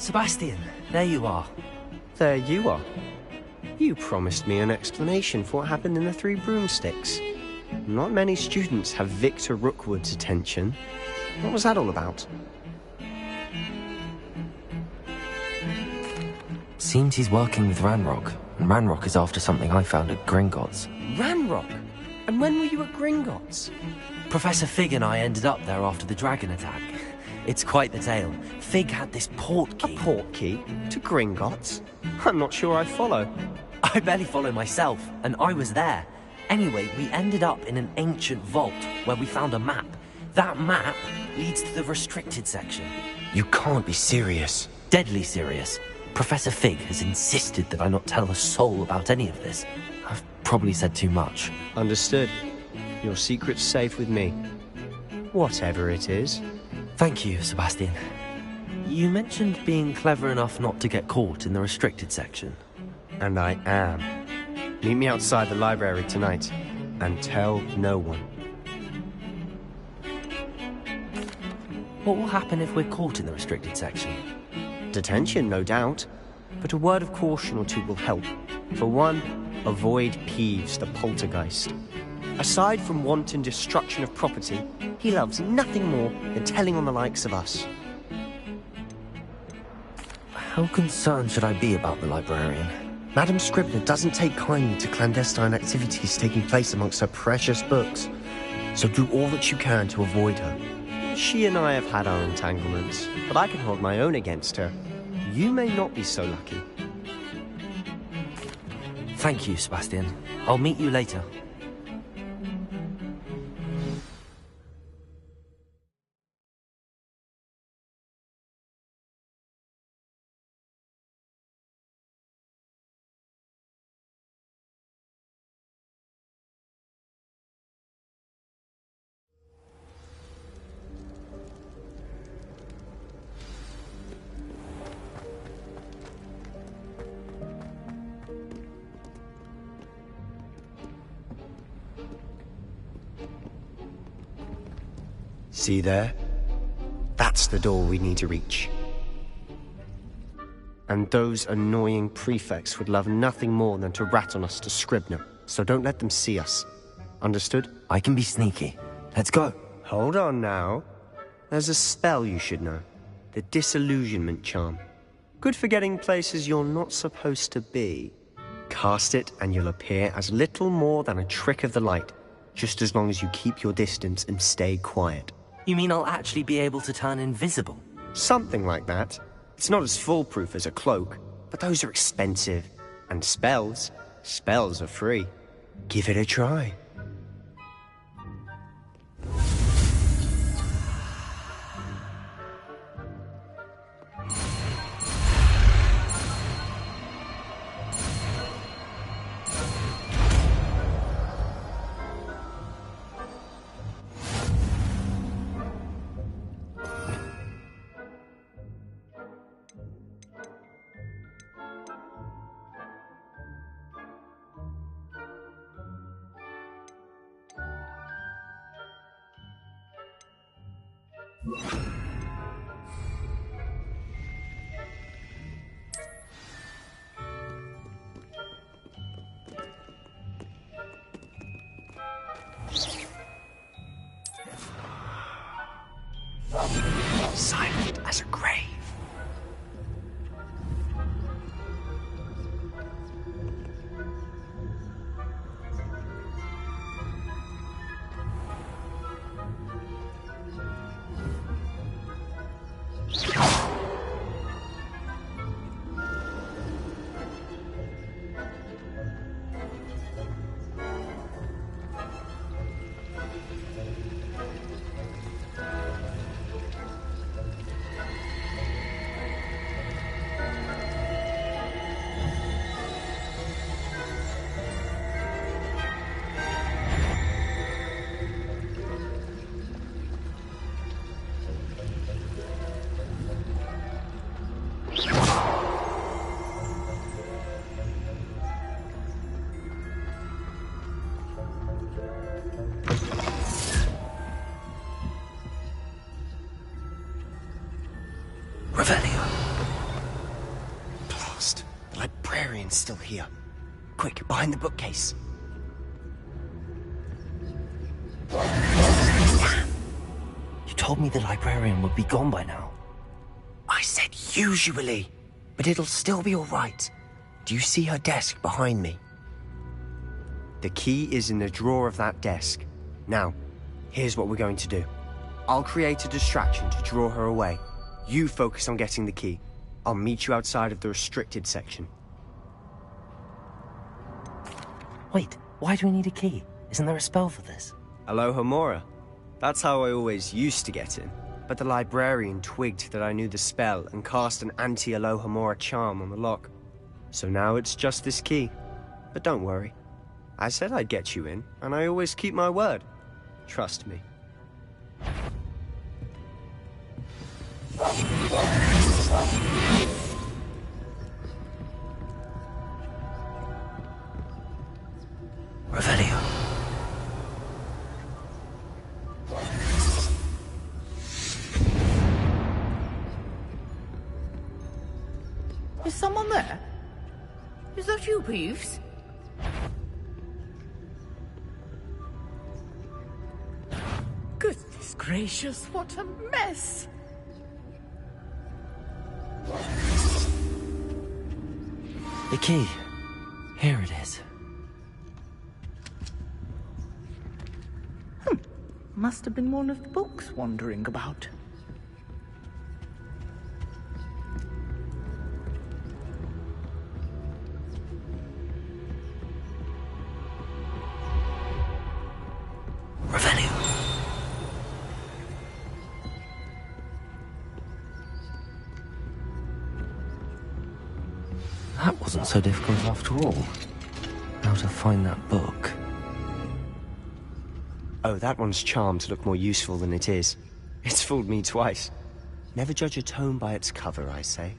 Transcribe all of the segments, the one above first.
Sebastian, there you are. There you are. You promised me an explanation for what happened in the Three Broomsticks. Not many students have Victor Rookwood's attention. What was that all about? Seems he's working with Ranrock, and Ranrock is after something I found at Gringotts. Ranrock? And when were you at Gringotts? Professor Fig and I ended up there after the dragon attack. It's quite the tale. Fig had this port key. A port key? To Gringotts? I'm not sure I follow. I barely follow myself, and I was there. Anyway, we ended up in an ancient vault where we found a map. That map leads to the restricted section. You can't be serious. Deadly serious. Professor Fig has insisted that I not tell a soul about any of this. I've probably said too much. Understood. Your secret's safe with me. Whatever it is. Thank you, Sebastian. You mentioned being clever enough not to get caught in the restricted section. And I am. Meet me outside the library tonight, and tell no one. What will happen if we're caught in the restricted section? Detention, no doubt. But a word of caution or two will help. For one, avoid Peeves, the poltergeist. Aside from wanton destruction of property, he loves nothing more than telling on the likes of us. How concerned should I be about the librarian? Madam Scribner doesn't take kindly to clandestine activities taking place amongst her precious books, so do all that you can to avoid her. She and I have had our entanglements, but I can hold my own against her. You may not be so lucky. Thank you, Sebastian. I'll meet you later. See there? That's the door we need to reach. And those annoying prefects would love nothing more than to rat on us to Scribner, so don't let them see us. Understood? I can be sneaky. Let's go. Hold on now. There's a spell you should know. The Disillusionment Charm. Good for getting places you're not supposed to be. Cast it and you'll appear as little more than a trick of the light, just as long as you keep your distance and stay quiet. You mean I'll actually be able to turn invisible? Something like that. It's not as foolproof as a cloak, but those are expensive. And spells are free. Give it a try. Silent as a grave. librarian's still here. Quick, behind the bookcase. Damn! You told me the librarian would be gone by now. I said usually, but it'll still be all right. Do you see her desk behind me? The key is in the drawer of that desk. Now, here's what we're going to do. I'll create a distraction to draw her away. You focus on getting the key. I'll meet you outside of the restricted section. Wait, why do we need a key? Isn't there a spell for this? Alohomora. That's how I always used to get in. But the librarian twigged that I knew the spell and cast an anti-Alohomora charm on the lock. So now it's just this key. But don't worry. I said I'd get you in, and I always keep my word. Trust me. Revelio. Is someone there? Is that you, Peeves? Goodness gracious, what a mess! The key. Here it is. Must have been one of the books wandering about. Revelio. That wasn't so difficult after all. How to find that book. Oh, that one's charmed to look more useful than it is. It's fooled me twice. Never judge a tome by its cover, I say.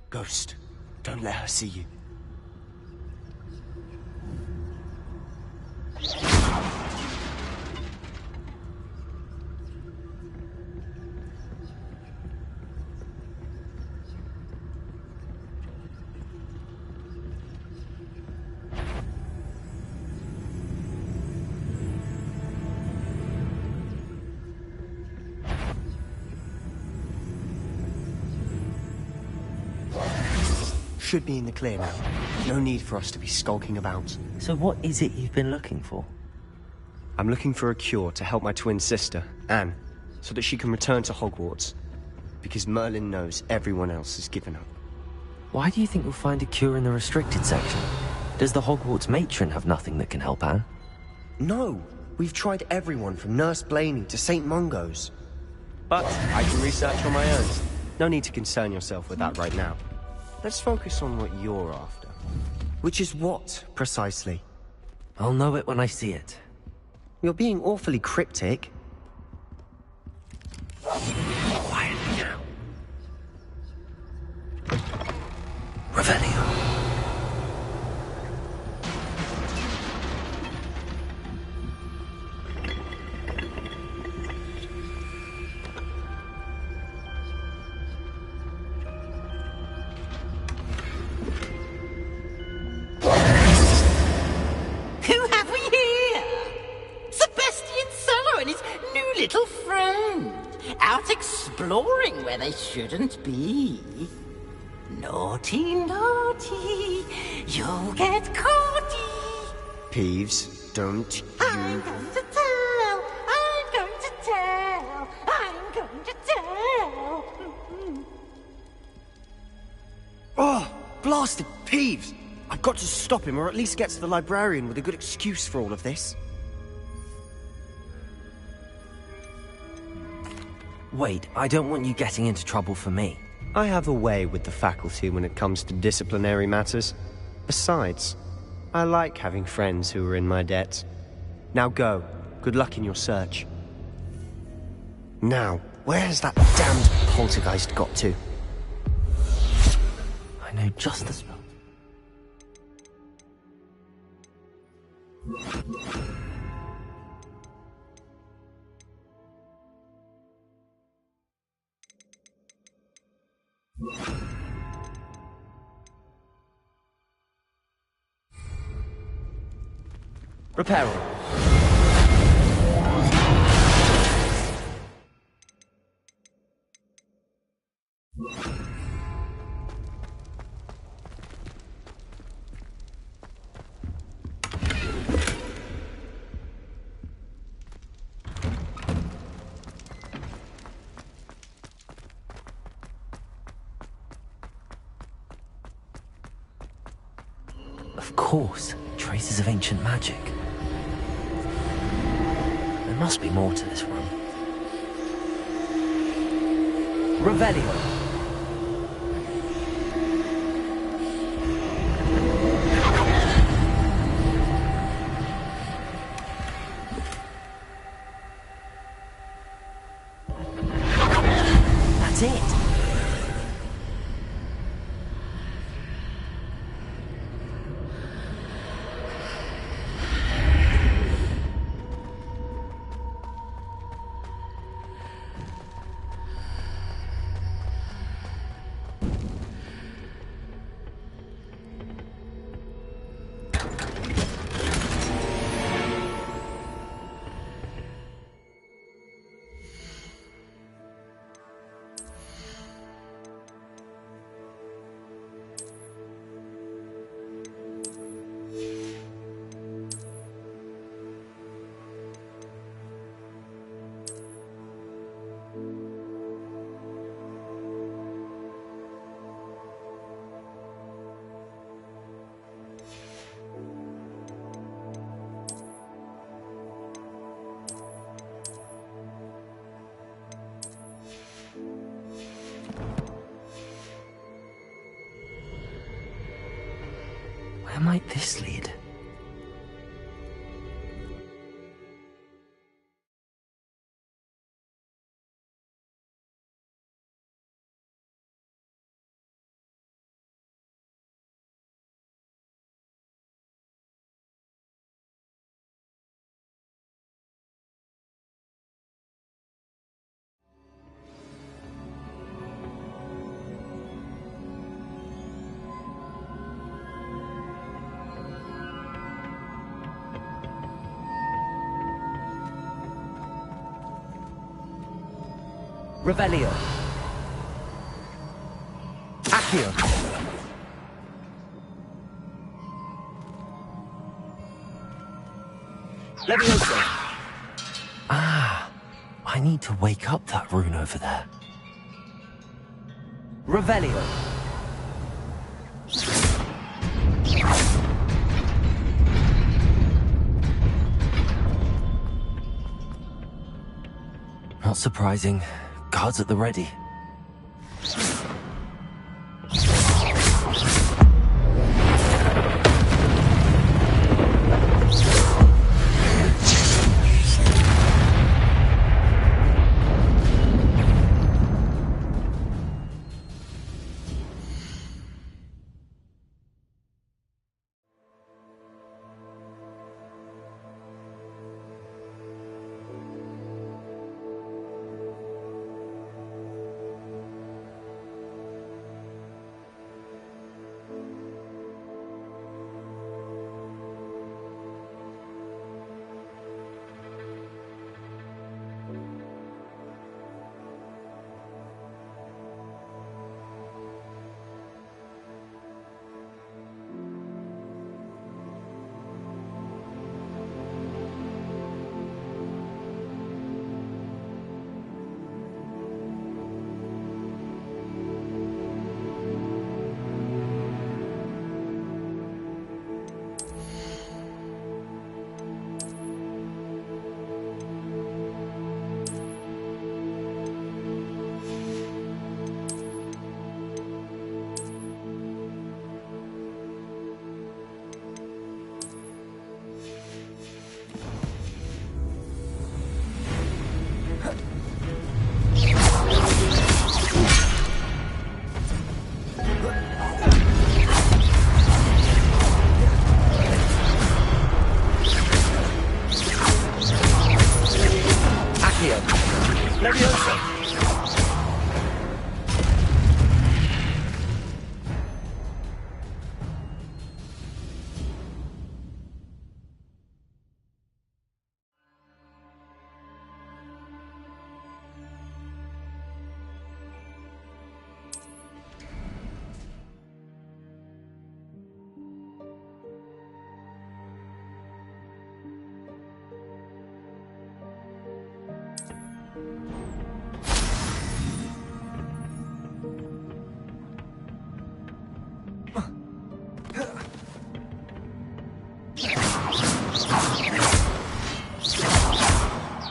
Ghost, don't let her see you. Should be in the clear now. No need for us to be skulking about. So what is it you've been looking for? I'm looking for a cure to help my twin sister, Anne, so that she can return to Hogwarts. Because Merlin knows everyone else has given up. Why do you think we'll find a cure in the restricted section? Does the Hogwarts matron have nothing that can help Anne? No! We've tried everyone from Nurse Blaney to St. Mungo's. But I can research on my own. No need to concern yourself with that right now. Let's focus on what you're after. Which is what, precisely? I'll know it when I see it. You're being awfully cryptic. Quietly now. Revelio. Who have we here? Sebastian Cello and his new little friend. Out exploring where they shouldn't be. Naughty, naughty, you'll get caughty. Peeves, don't I'm you... going to tell, I'm going to tell, I'm going to tell. Oh, blasted Peeves! I've got to stop him, or at least get to the librarian with a good excuse for all of this. Wait, I don't want you getting into trouble for me. I have a way with the faculty when it comes to disciplinary matters. Besides, I like having friends who are in my debt. Now go. Good luck in your search. Now, where has that damned poltergeist got to? know just the spell. Reparo. Of course, traces of ancient magic. There must be more to this room. Revelio. That's it. Where might this lead? Revelio. Accio. Levioso. Ah, I need to wake up that rune over there. Revelio. Not surprising. Guards at the ready.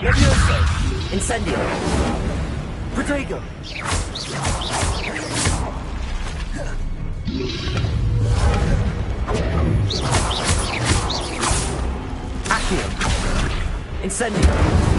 Levioso! Incendio! Protego! Accio! Incendio!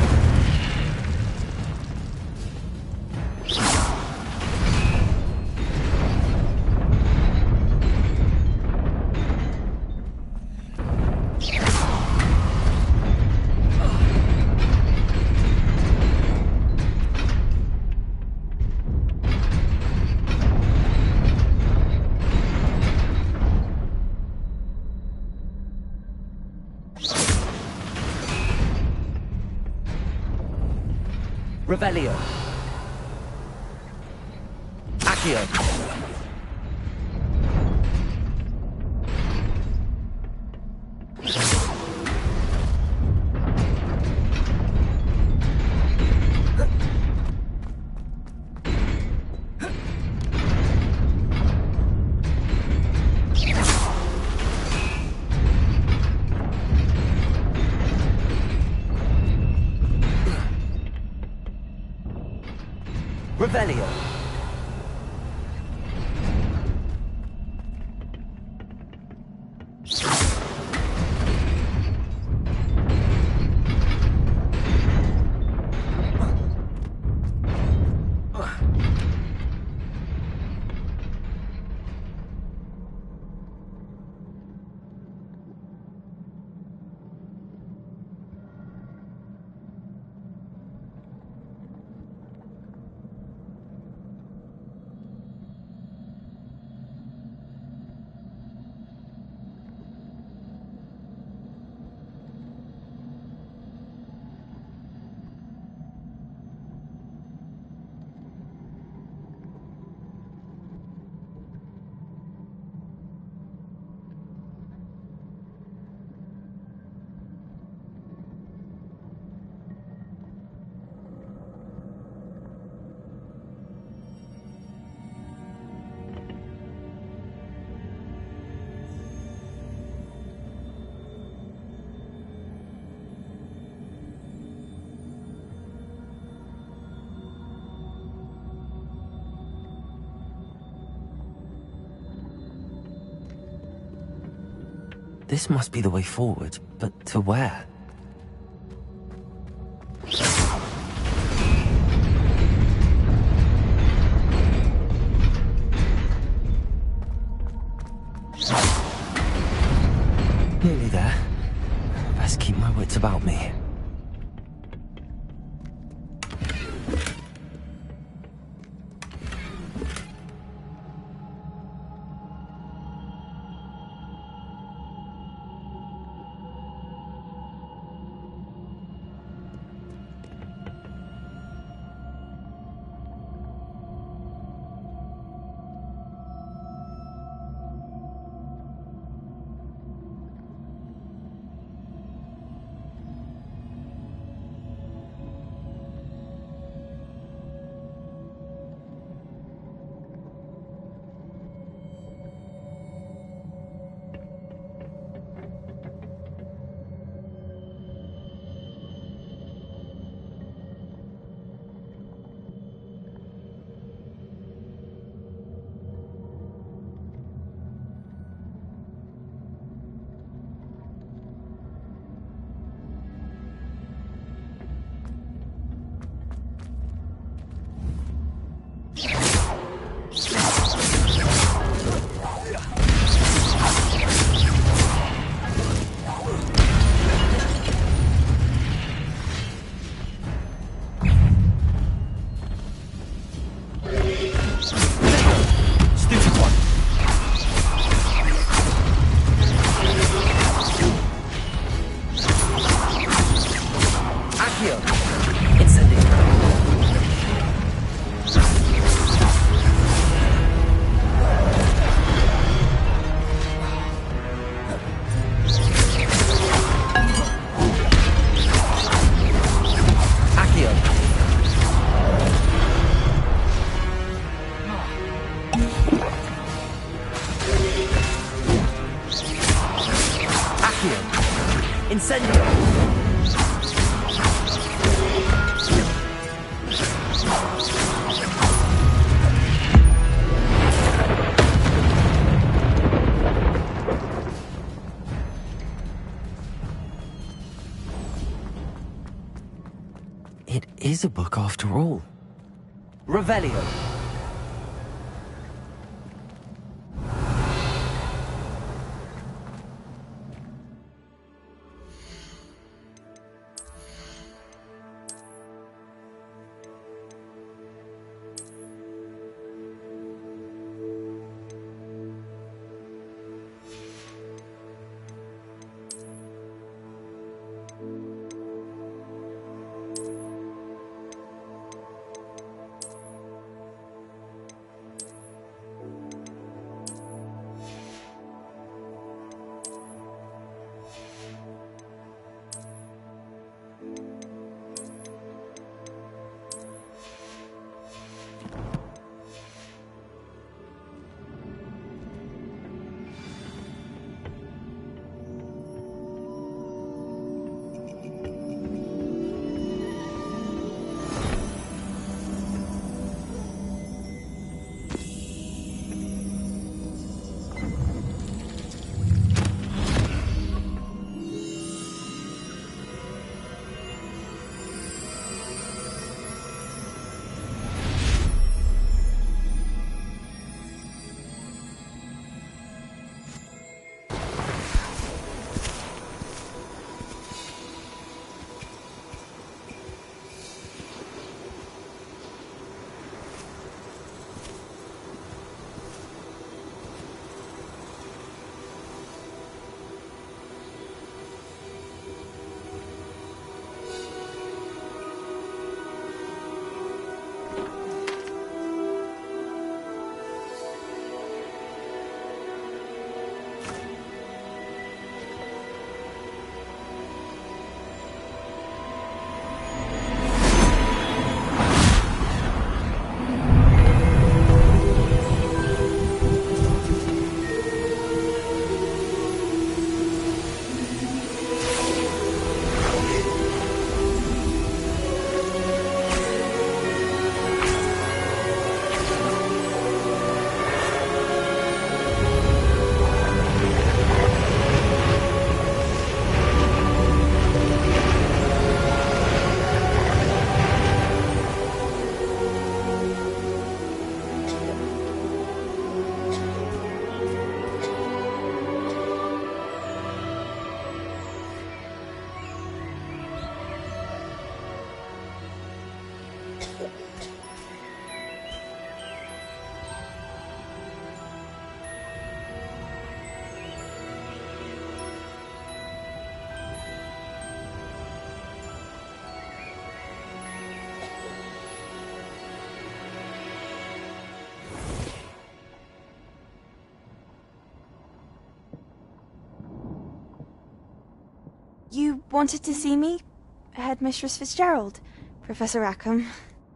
Revelio. Accio. Revelio. This must be the way forward, but to where? Nearly there. Best keep my wits about me. Incendio! It is a book after all. Revelio. You wanted to see me? Headmistress Fitzgerald? Professor Rackham?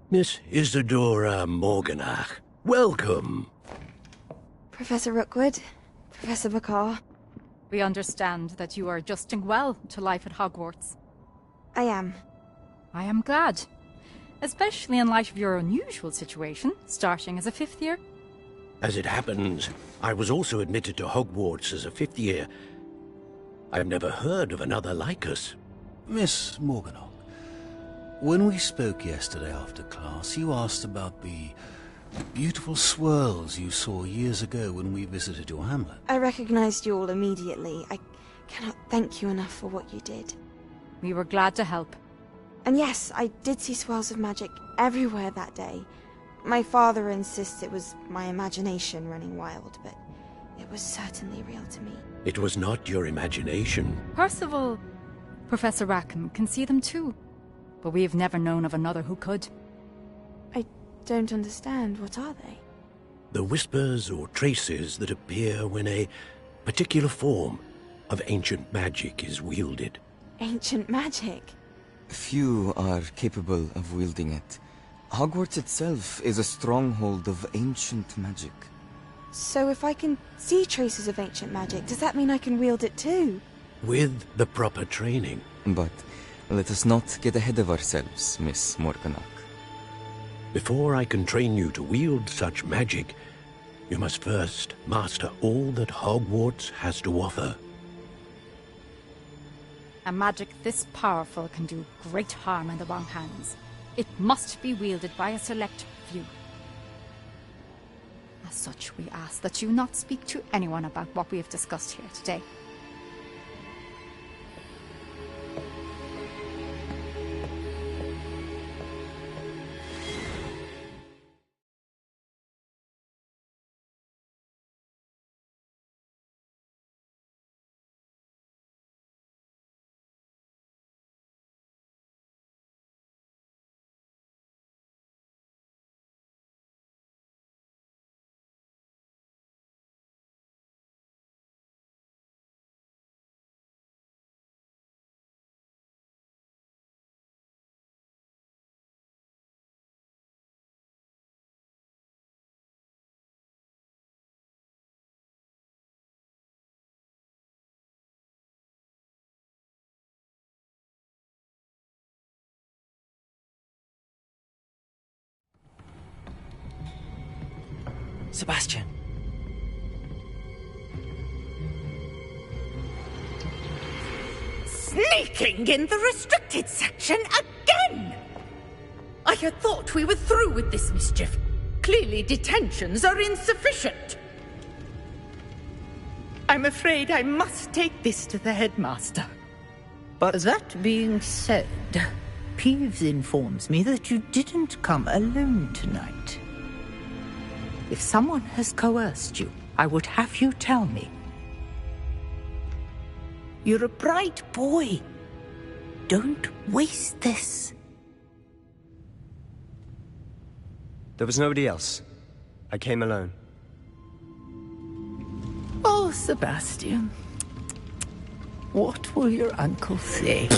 Miss Isadora Morganach, welcome. Professor Rookwood? Professor McCaw? We understand that you are adjusting well to life at Hogwarts. I am. I am glad. Especially in light of your unusual situation, starting as a 5th year. As it happens, I was also admitted to Hogwarts as a 5th year. I've never heard of another like us. Miss Morganach, when we spoke yesterday after class, you asked about the beautiful swirls you saw years ago when we visited your hamlet. I recognized you all immediately. I cannot thank you enough for what you did. We were glad to help. And yes, I did see swirls of magic everywhere that day. My father insists it was my imagination running wild, but it was certainly real to me. It was not your imagination. Percival, Professor Rackham can see them too. But we have never known of another who could. I don't understand. What are they? The whispers or traces that appear when a particular form of ancient magic is wielded. Ancient magic? Few are capable of wielding it. Hogwarts itself is a stronghold of ancient magic. So if I can see traces of ancient magic, does that mean I can wield it too? With the proper training. But let us not get ahead of ourselves, Miss Morganach. Before I can train you to wield such magic, you must first master all that Hogwarts has to offer. A magic this powerful can do great harm in the wrong hands. It must be wielded by a select few. As such, we ask that you not speak to anyone about what we have discussed here today. Sebastian. Sneaking in the restricted section again! I had thought we were through with this mischief. Clearly detentions are insufficient. I'm afraid I must take this to the headmaster. But That being said, Peeves informs me that you didn't come alone tonight. If someone has coerced you, I would have you tell me. You're a bright boy. Don't waste this. there was nobody else. I came alone. Oh, Sebastian. What will your uncle say?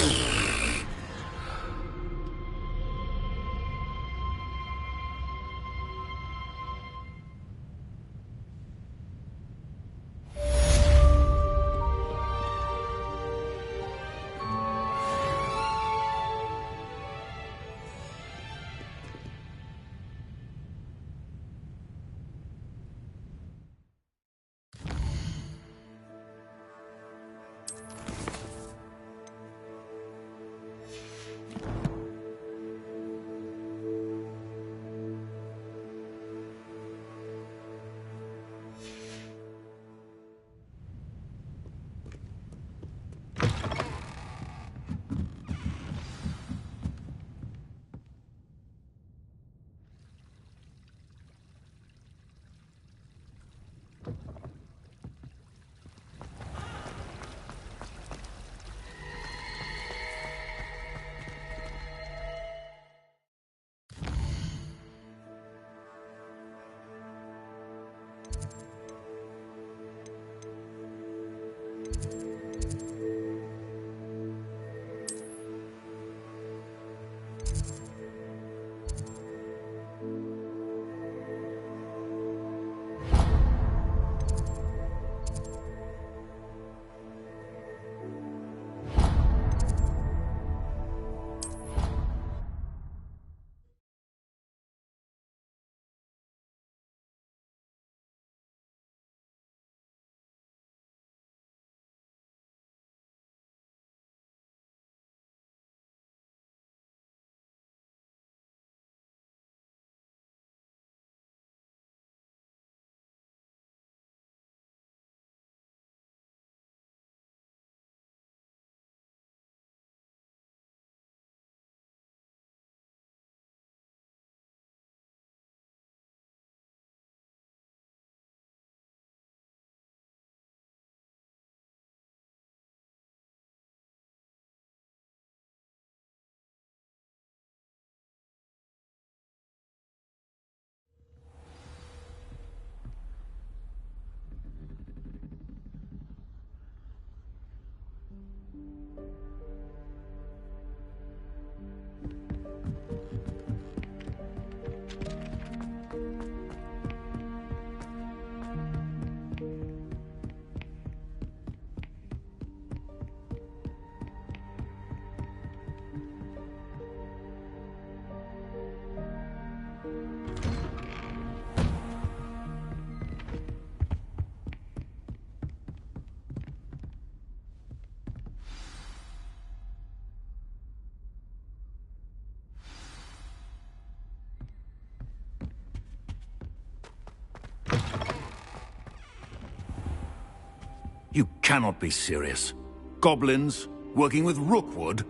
You cannot be serious. Goblins working with Rookwood?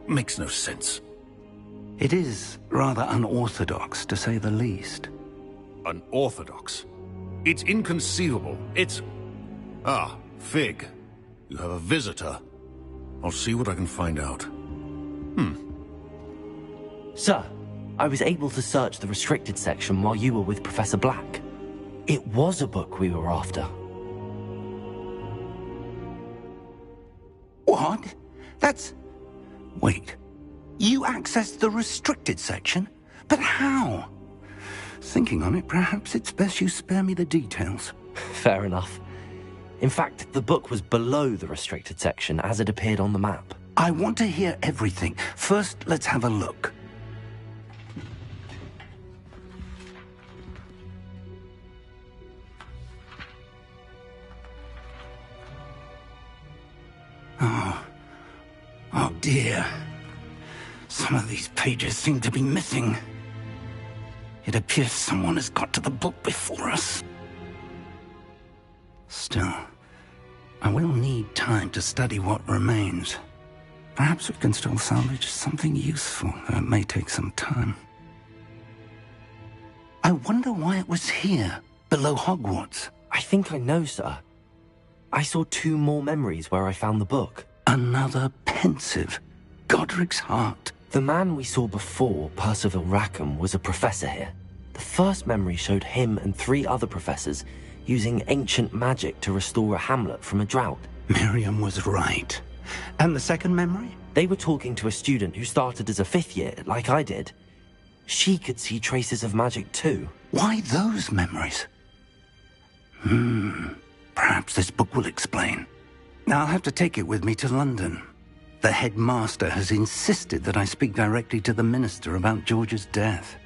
Makes no sense. It is rather unorthodox, to say the least. Unorthodox? It's inconceivable. It's... Ah, Fig. You have a visitor. I'll see what I can find out. Sir, I was able to search the restricted section while you were with Professor Black. It was a book we were after. What? That's... Wait. You accessed the restricted section? But how? Thinking on it, perhaps it's best you spare me the details. Fair enough. In fact, the book was below the restricted section as it appeared on the map. I want to hear everything. First, let's have a look. Oh dear. Some of these pages seem to be missing. It appears someone has got to the book before us. Still, I will need time to study what remains. Perhaps we can still salvage something useful, though it may take some time. I wonder why it was here, below Hogwarts. I think I know, sir. I saw 2 more memories where I found the book. Another pensive. Godric's heart. The man we saw before, Percival Rackham, was a professor here. The first memory showed him and 3 other professors using ancient magic to restore a hamlet from a drought. Miriam was right. And the second memory? They were talking to a student who started as a 5th year, like I did. She could see traces of magic too. Why those memories? Perhaps this book will explain. Now I'll have to take it with me to London. The headmaster has insisted that I speak directly to the minister about George's death.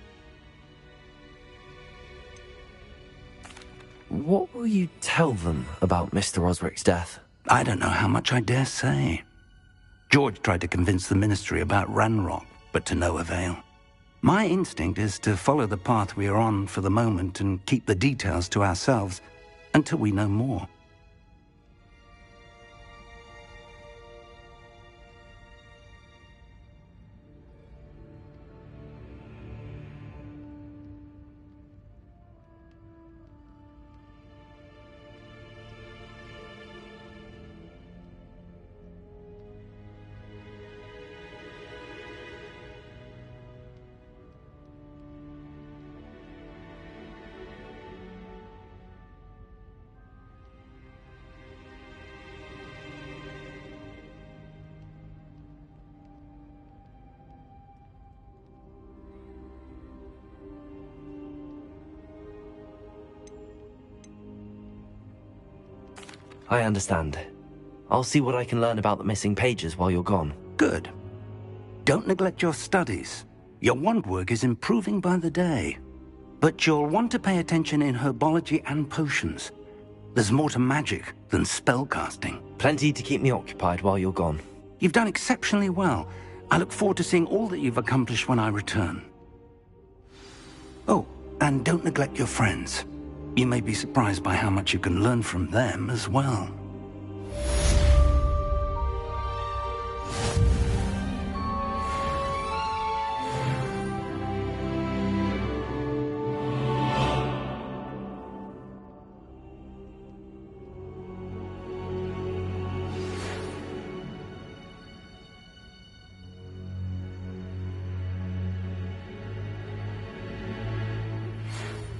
What will you tell them about Mr. Osric's death? I don't know how much I dare say. George tried to convince the ministry about Ranrock, but to no avail. My instinct is to follow the path we are on for the moment and keep the details to ourselves until we know more. I understand. I'll see what I can learn about the missing pages while you're gone. Good. Don't neglect your studies. Your wand work is improving by the day. But you'll want to pay attention in herbology and potions. There's more to magic than spellcasting. Plenty to keep me occupied while you're gone. You've done exceptionally well. I look forward to seeing all that you've accomplished when I return. Oh, and don't neglect your friends. You may be surprised by how much you can learn from them as well.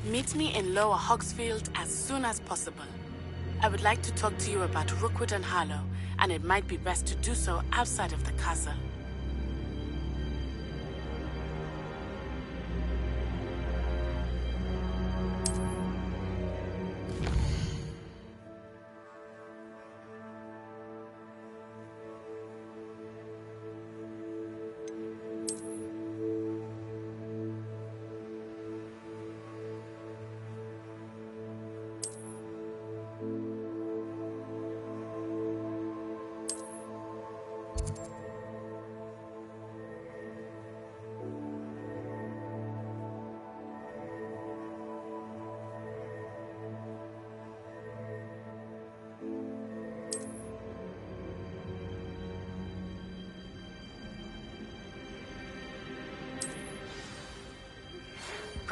Meet me in Lower Hogsfield as soon as possible. I would like to talk to you about Rookwood and Harlow, and it might be best to do so outside of the castle.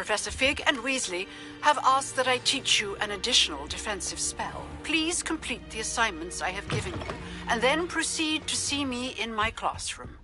Professor Fig and Weasley have asked that I teach you an additional defensive spell. Please complete the assignments I have given you, and then proceed to see me in my classroom.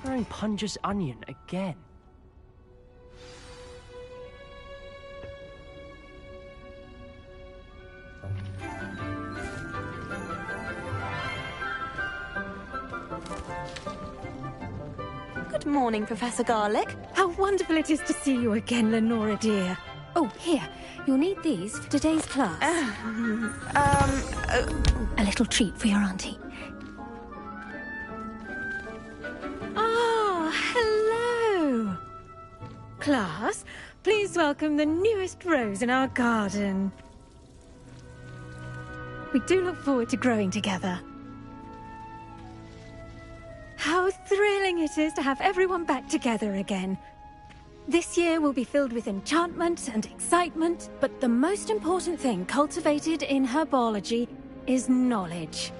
Wearing Punja's onion again. Good morning, Professor Garlick. How wonderful it is to see you again, Lenora dear. Oh, here. You'll need these for today's class. A little treat for your auntie. Hello! Class, please welcome the newest rose in our garden. We do look forward to growing together. How thrilling it is to have everyone back together again. This year will be filled with enchantment and excitement, but the most important thing cultivated in herbology is knowledge.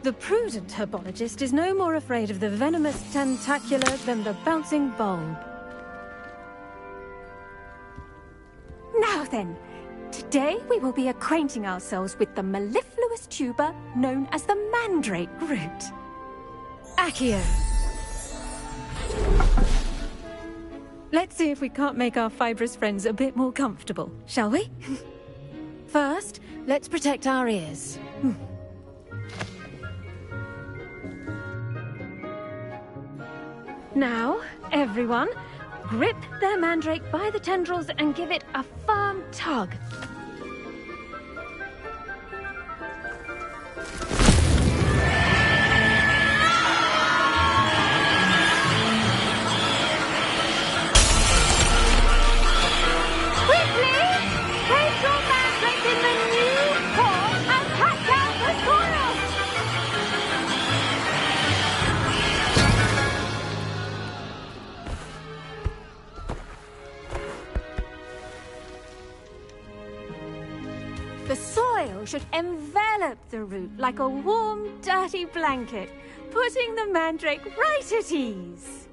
The prudent herbologist is no more afraid of the venomous tentacular than the bouncing bulb. Now then, today we will be acquainting ourselves with the mellifluous tuber known as the mandrake root. Accio. Let's see if we can't make our fibrous friends a bit more comfortable, shall we? First, let's protect our ears. Now, everyone, grip their mandrake by the tendrils and give it a firm tug. soil should envelop the root like a warm, dirty blanket, putting the mandrake right at ease.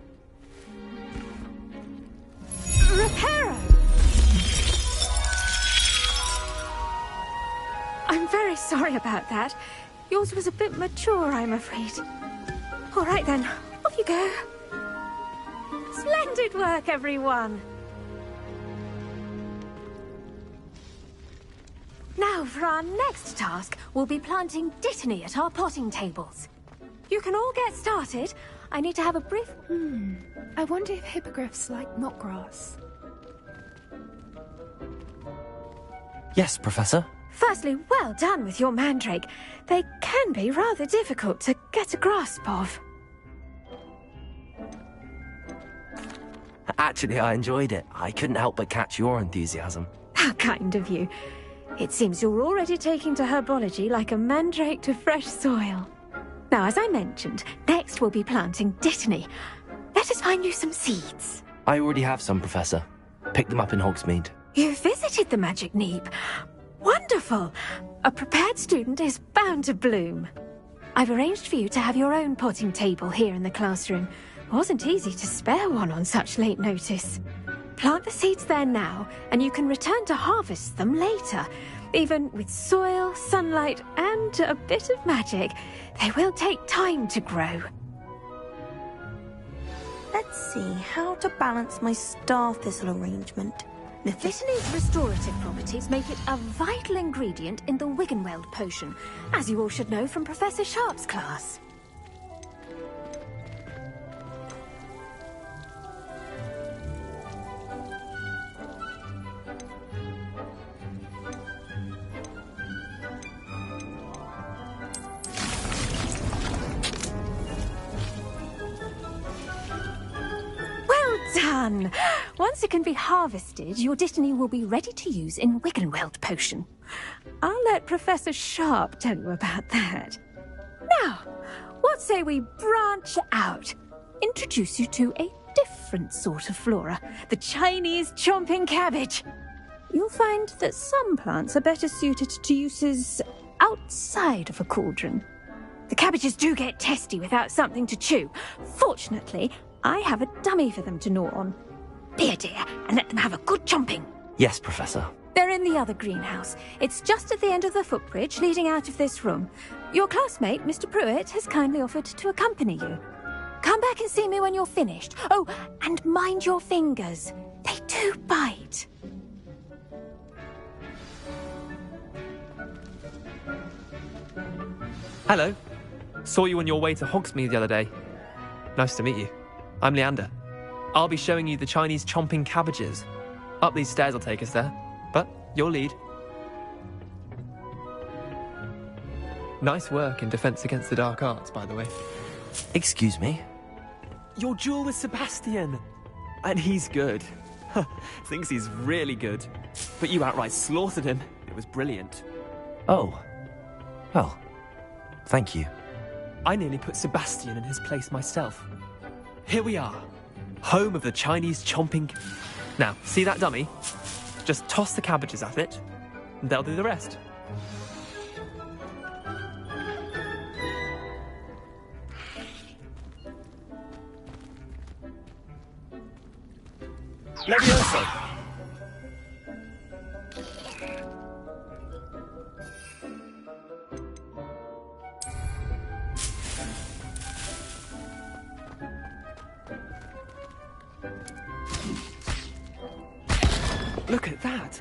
Reparo! I'm very sorry about that. Yours was a bit mature, I'm afraid. All right then, off you go. Splendid work, everyone! Now, for our next task, we'll be planting Dittany at our potting tables. You can all get started. I need to have a brief... I wonder if hippogriffs like knotgrass. Yes, Professor. Firstly, well done with your mandrake. They can be rather difficult to get a grasp of. Actually, I enjoyed it. I couldn't help but catch your enthusiasm. How kind of you. It seems you're already taking to herbology like a mandrake to fresh soil. Now, as I mentioned, next we'll be planting Dittany. Let us find you some seeds. I already have some, Professor. Picked them up in Hogsmeade. You visited the Magic Neep. Wonderful! A prepared student is bound to bloom. I've arranged for you to have your own potting table here in the classroom. It wasn't easy to spare one on such late notice. Plant the seeds there now, and you can return to harvest them later. Even with soil, sunlight, and a bit of magic, they will take time to grow. Let's see how to balance my star thistle arrangement. Dittany's restorative properties make it a vital ingredient in the Wiggenweld potion, as you all should know from Professor Sharp's class. Done! Once it can be harvested, your Dittany will be ready to use in Wiggenweld potion. I'll let Professor Sharp tell you about that. Now, what say we branch out? Introduce you to a different sort of flora, the Chinese chomping cabbage. You'll find that some plants are better suited to uses outside of a cauldron. The cabbages do get testy without something to chew. Fortunately, I have a dummy for them to gnaw on. Be a dear, and let them have a good chomping. Yes, Professor. They're in the other greenhouse. It's just at the end of the footbridge leading out of this room. Your classmate, Mr. Pruitt, has kindly offered to accompany you. Come back and see me when you're finished. Oh, and mind your fingers. They do bite. Hello. Saw you on your way to Hogsmeade the other day. Nice to meet you. I'm Leander. I'll be showing you the Chinese chomping cabbages. Up these stairs will take us there, but you'll lead. Nice work in Defense Against the Dark Arts, by the way. Excuse me? Your duel with Sebastian! And he's good. Thinks he's really good. But you outright slaughtered him. It was brilliant. Oh. Well, thank you. I nearly put Sebastian in his place myself. Here we are, home of the Chinese chomping... Now, see that dummy? Just toss the cabbages at it, and they'll do the rest. Levioso! Look at that!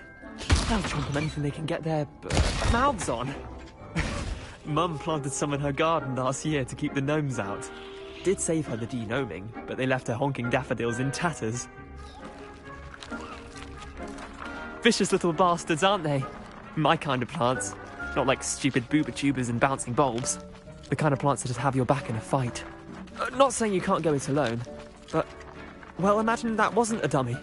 They'll chomp on anything they can get their mouths on. Mum planted some in her garden last year to keep the gnomes out. Did save her the de-gnoming, but they left her honking daffodils in tatters. Vicious little bastards, aren't they? My kind of plants. Not like stupid booba tubers and bouncing bulbs. The kind of plants that just have your back in a fight. Not saying you can't go it alone, but... Well, imagine that wasn't a dummy.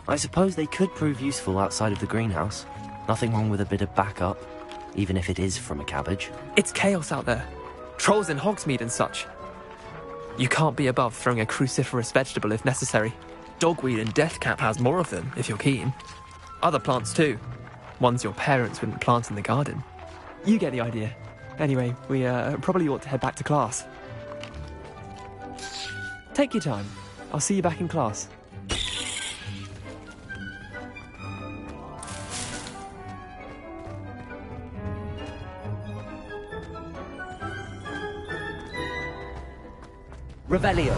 I suppose they could prove useful outside of the greenhouse. Nothing wrong with a bit of backup, even if it is from a cabbage. It's chaos out there. Trolls in Hogsmeade and such. You can't be above throwing a cruciferous vegetable if necessary. Dogweed and deathcap has more of them, if you're keen. Other plants too. Ones your parents wouldn't plant in the garden. You get the idea. Anyway, we probably ought to head back to class. Take your time. I'll see you back in class. Revelio.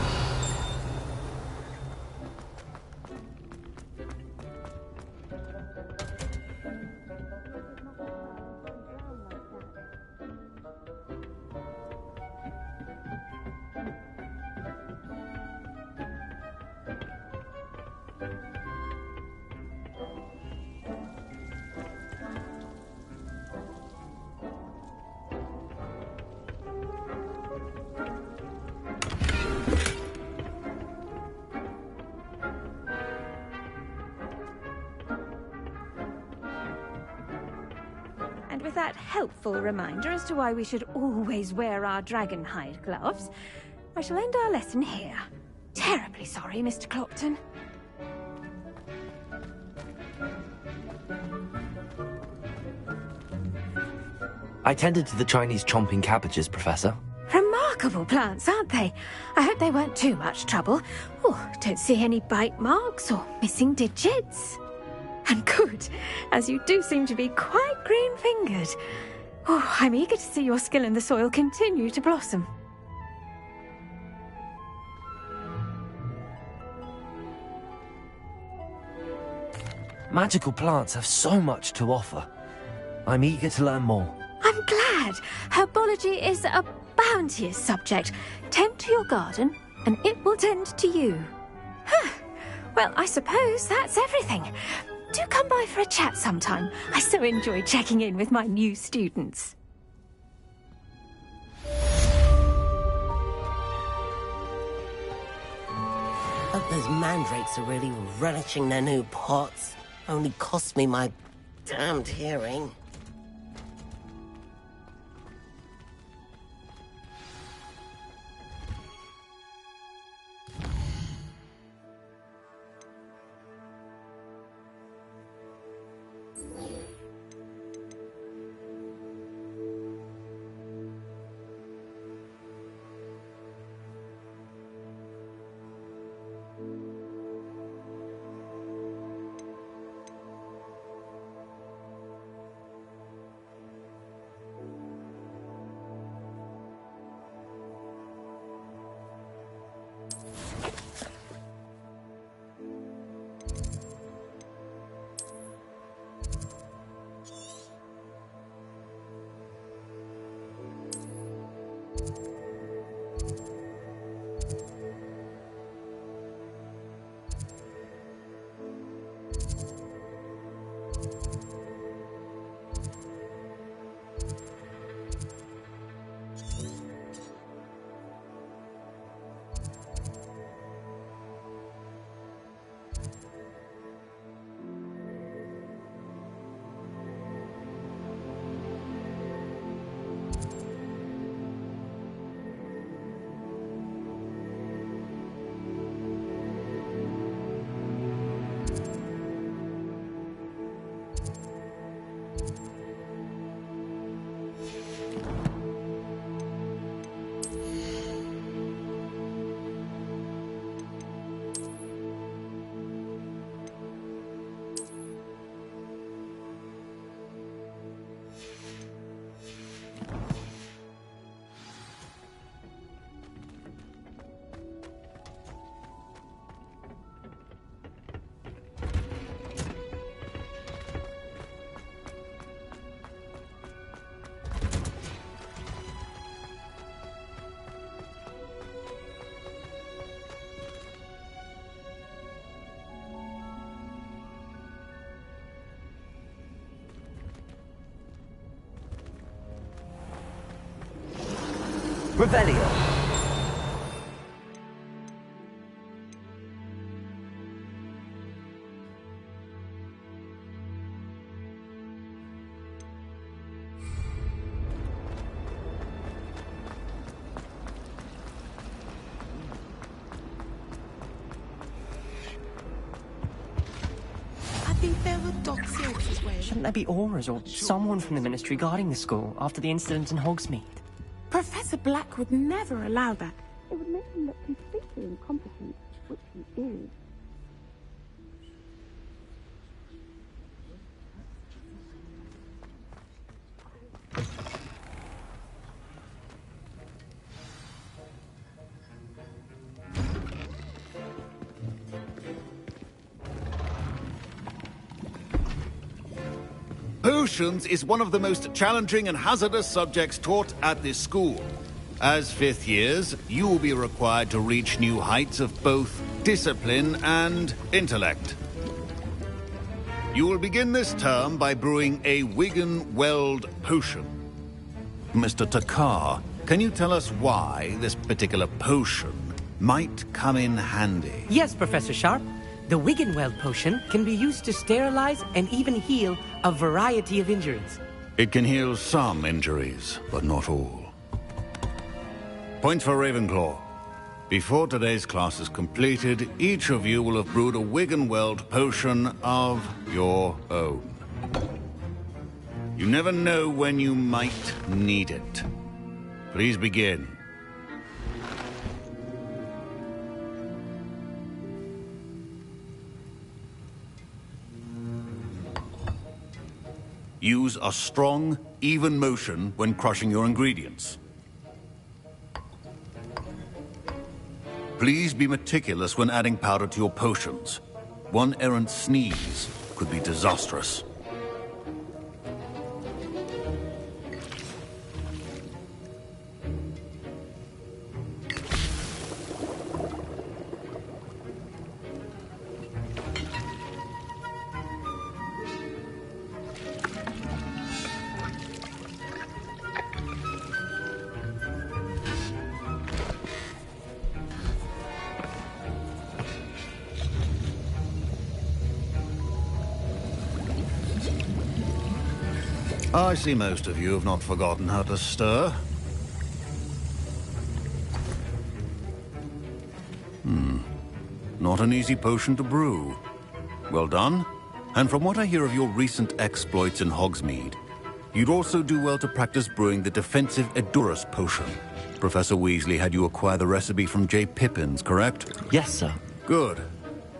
And with that helpful reminder as to why we should always wear our dragonhide gloves, I shall end our lesson here. Terribly sorry, Mr. Clopton. I tended to the Chinese chomping cabbages, Professor. Remarkable plants, aren't they? I hope they weren't too much trouble. Oh, don't see any bite marks or missing digits. And good, as you do seem to be quite green-fingered. Oh, I'm eager to see your skill in the soil continue to blossom. Magical plants have so much to offer. I'm eager to learn more. I'm glad. Herbology is a bounteous subject. Tend to your garden, and it will tend to you. Huh. Well, I suppose that's everything. Do come by for a chat sometime. I so enjoy checking in with my new students. Hope those mandrakes are really relishing their new pots. Only cost me my damned hearing. Revelio. Shouldn't there be auras or someone from the Ministry guarding the school after the incident in Hogsmeade? Professor Black would never allow that. It would make him look completely incompetent, which he is. Potions is one of the most challenging and hazardous subjects taught at this school. As fifth years, you will be required to reach new heights of both discipline and intellect. You will begin this term by brewing a Wigan-Weld potion. Mr. Takar, can you tell us why this particular potion might come in handy? Yes, Professor Sharp. The Wigan-Weld potion can be used to sterilize and even heal a variety of injuries. It can heal some injuries, but not all. Point for Ravenclaw. Before today's class is completed, each of you will have brewed a Wigan-Weld potion of your own. You never know when you might need it. Please begin. Use a strong, even motion when crushing your ingredients. Please be meticulous when adding powder to your potions. One errant sneeze could be disastrous. I see most of you have not forgotten how to stir. Not an easy potion to brew. Well done. And from what I hear of your recent exploits in Hogsmeade, you'd also do well to practice brewing the defensive Edurus potion. Professor Weasley had you acquire the recipe from J. Pippins, correct? Yes, sir. Good.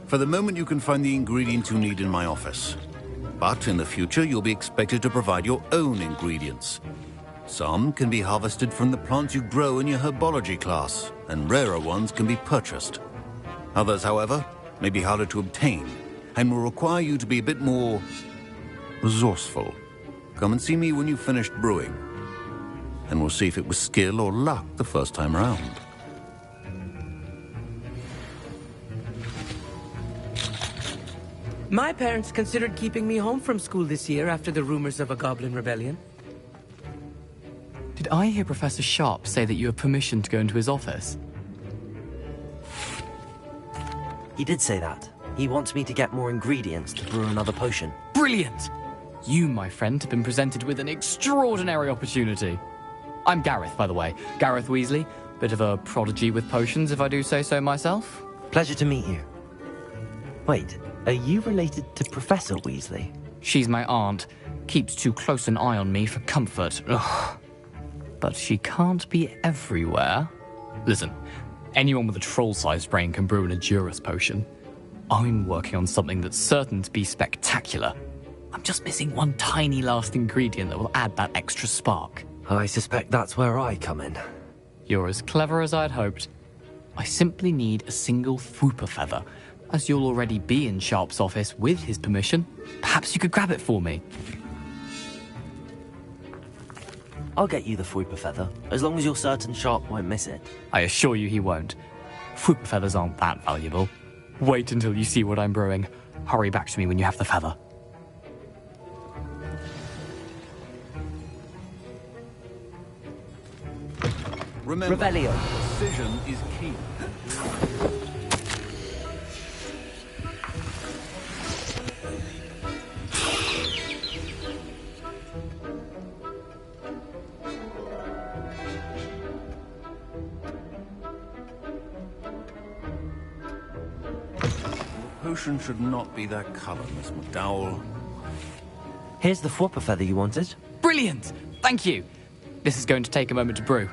For the moment, you can find the ingredients you need in my office. But in the future, you'll be expected to provide your own ingredients. Some can be harvested from the plants you grow in your herbology class, and rarer ones can be purchased. Others, however, may be harder to obtain, and will require you to be a bit more resourceful. Come and see me when you've finished brewing, and we'll see if it was skill or luck the first time around. My parents considered keeping me home from school this year after the rumors of a goblin rebellion. Did I hear Professor Sharp say that you have permission to go into his office? He did say that. He wants me to get more ingredients to brew another potion. Brilliant! You, my friend, have been presented with an extraordinary opportunity. I'm Gareth, by the way. Gareth Weasley. Bit of a prodigy with potions, if I do say so myself. Pleasure to meet you. Wait, are you related to Professor Weasley? She's my aunt. Keeps too close an eye on me for comfort. Ugh. But she can't be everywhere. Listen, anyone with a troll-sized brain can brew an Edurus potion. I'm working on something that's certain to be spectacular. I'm just missing one tiny last ingredient that will add that extra spark. I suspect that's where I come in. You're as clever as I'd hoped. I simply need a single Fwooper feather. As you'll already be in Sharp's office with his permission, perhaps you could grab it for me. I'll get you the Fwooper feather, as long as you're certain Sharp won't miss it. I assure you he won't. Fwooper feathers aren't that valuable. Wait until you see what I'm brewing. Hurry back to me when you have the feather. Remember, Revelio. precision is key. Your potion should not be that color, Miss McDowell. Here's the Fwopper feather you wanted. Brilliant! Thank you! This is going to take a moment to brew.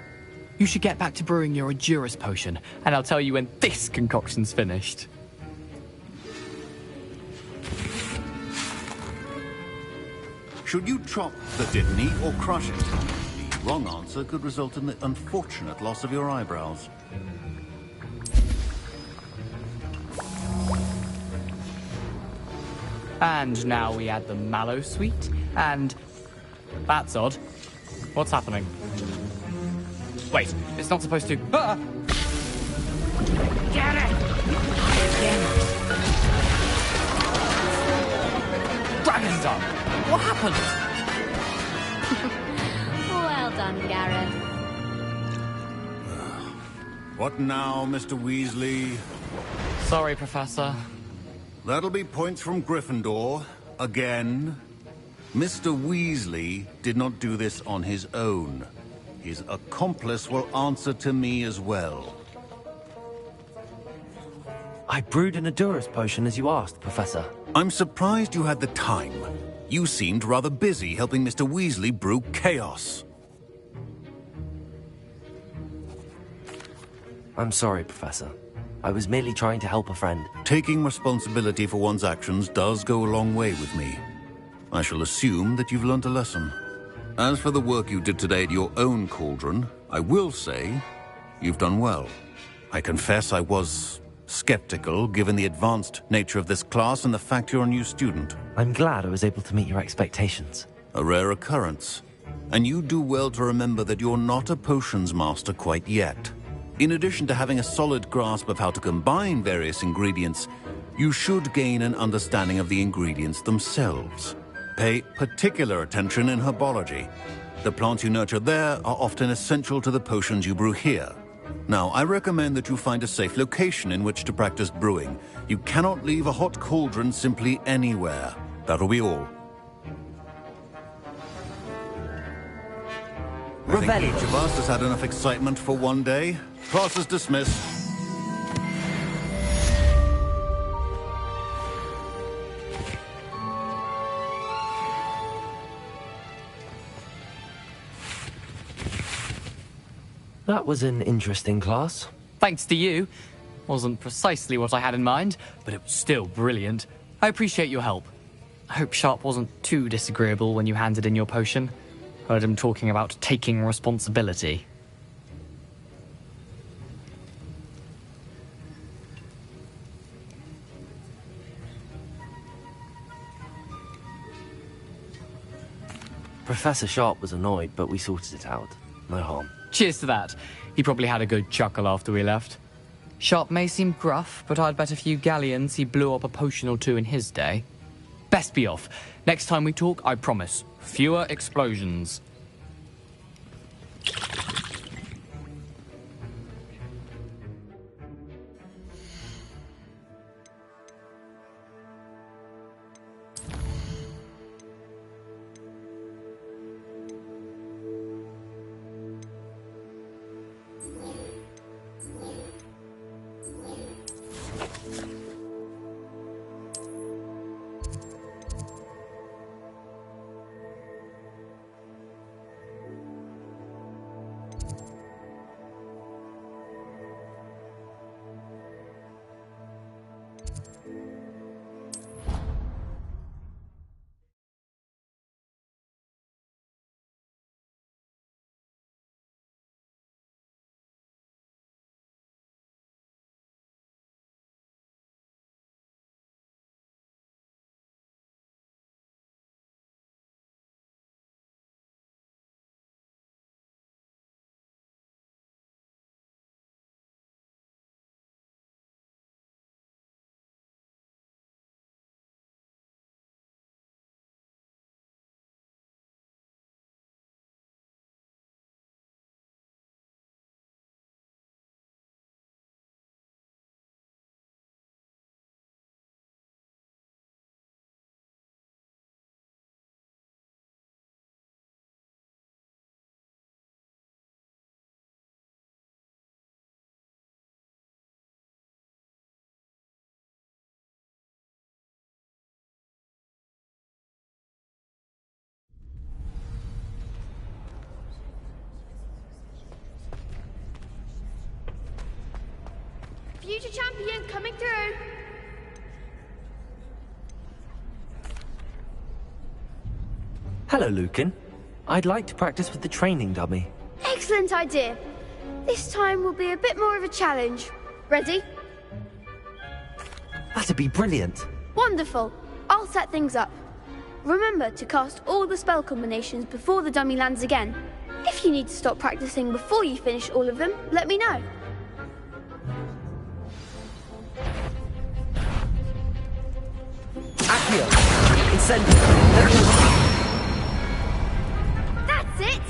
You should get back to brewing your Adurus potion, and I'll tell you when this concoction's finished. Should you chop the Dittany or crush it? The wrong answer could result in the unfortunate loss of your eyebrows. And now we add the mallow sweet, and... That's odd. What's happening? Wait, it's not supposed to... Ah! Get it! Dragon Dog! What happened? Well done, Gareth. What now, Mr. Weasley? Sorry, Professor. That'll be points from Gryffindor. Again. Mr. Weasley did not do this on his own. His accomplice will answer to me as well. I brewed an Adurus potion as you asked, Professor. I'm surprised you had the time. You seemed rather busy helping Mr. Weasley brew chaos. I'm sorry, Professor. I was merely trying to help a friend. Taking responsibility for one's actions does go a long way with me. I shall assume that you've learnt a lesson. As for the work you did today at your own cauldron, I will say you've done well. I confess I was skeptical, given the advanced nature of this class and the fact you're a new student. I'm glad I was able to meet your expectations. A rare occurrence. And you do well to remember that you're not a potions master quite yet. In addition to having a solid grasp of how to combine various ingredients, you should gain an understanding of the ingredients themselves. Pay particular attention in herbology. The plants you nurture there are often essential to the potions you brew here. Now, I recommend that you find a safe location in which to practice brewing. You cannot leave a hot cauldron simply anywhere. That'll be all. I think each of us has had enough excitement for one day. Class is dismissed. That was an interesting class. Thanks to you. Wasn't precisely what I had in mind, but it was still brilliant. I appreciate your help. I hope Sharp wasn't too disagreeable when you handed in your potion. Heard him talking about taking responsibility. Professor Sharp was annoyed, but we sorted it out. No harm. Cheers to that. He probably had a good chuckle after we left. Sharp may seem gruff, but I'd bet a few galleons he blew up a potion or two in his day. Best be off. Next time we talk, I promise, fewer explosions. Future champion coming through. Hello, Lucan. I'd like to practice with the training dummy. Excellent idea. This time will be a bit more of a challenge. Ready? That'd be brilliant. Wonderful. I'll set things up. Remember to cast all the spell combinations before the dummy lands again. If you need to stop practicing before you finish all of them, let me know. Accio! Incendio! That's it!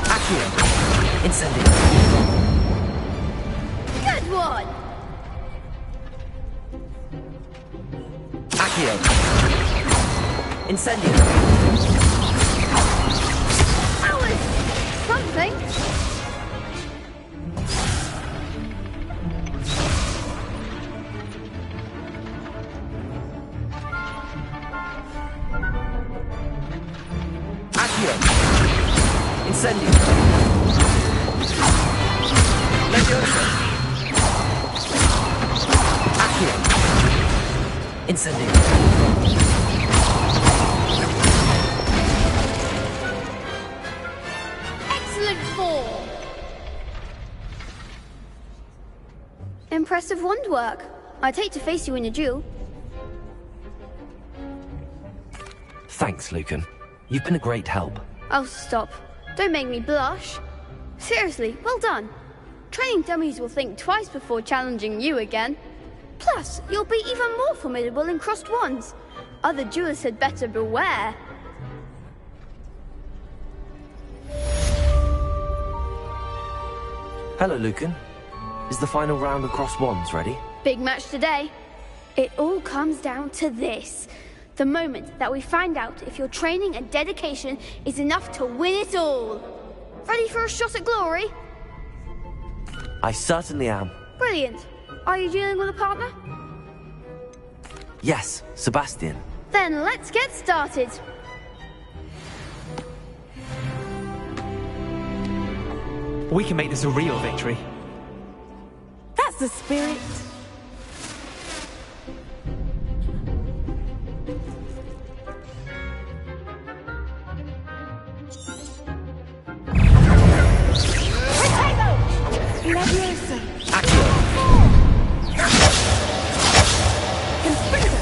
Accio! Incendio! Good one! Accio! Incendio! That was something. Accio! Incendio! Leviosa! Accio! Incendio! Excellent form. Impressive wand work. I'd hate to face you in a duel. Thanks, Lucan. You've been a great help. Oh, stop. Don't make me blush. Seriously, well done. Training dummies will think twice before challenging you again. Plus, you'll be even more formidable in crossed wands. Other duelists had better beware. Hello, Lucan. Is the final round of cross wands ready? Big match today. It all comes down to this. The moment that we find out if your training and dedication is enough to win it all. Ready for a shot at glory? I certainly am. Brilliant. Are you dealing with a partner? Yes, Sebastian. Then let's get started. We can make this a real victory. That's the spirit. Leviosa. Accio! Conspirator.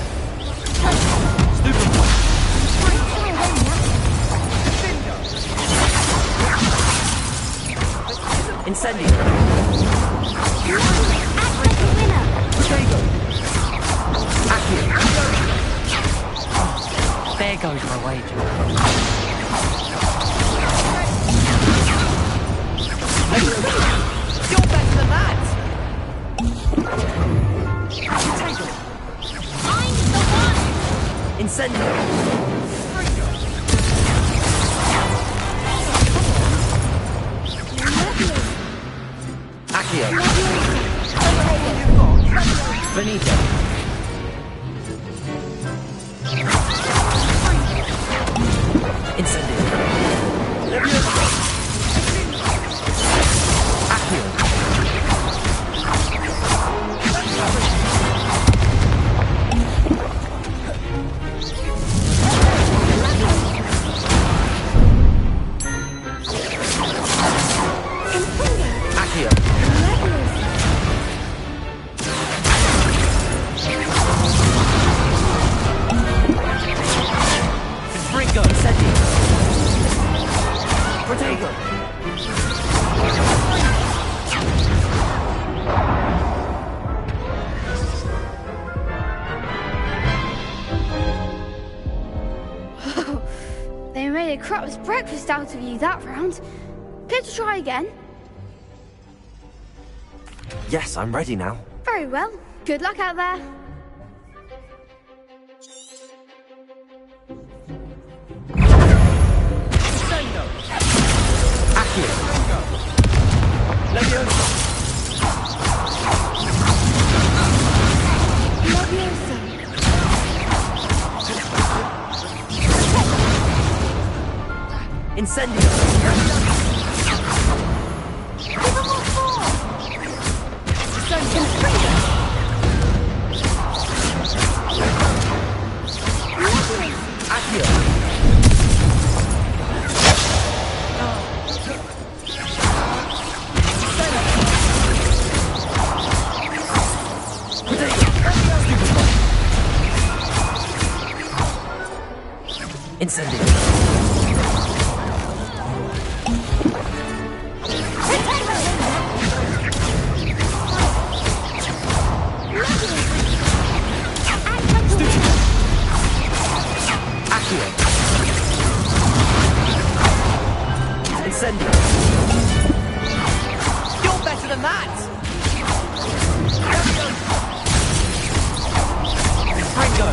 Stupid one! Incendio! Accio! There goes my wager. You're better than that! I'm the one! Incendio! Accio! Benito! Incendio! Accio! Accio! Confringo! Incendio! Protego! They made a crap's breakfast out of you that round. Care to try again? Yes, I'm ready now. Very well. Good luck out there. Accio! Leviosa! Leviosa. Incendio! Give them what for! So you can free them! Lovely! Accio! Incendio! Accio! Incendio! You're better than that! Ringo!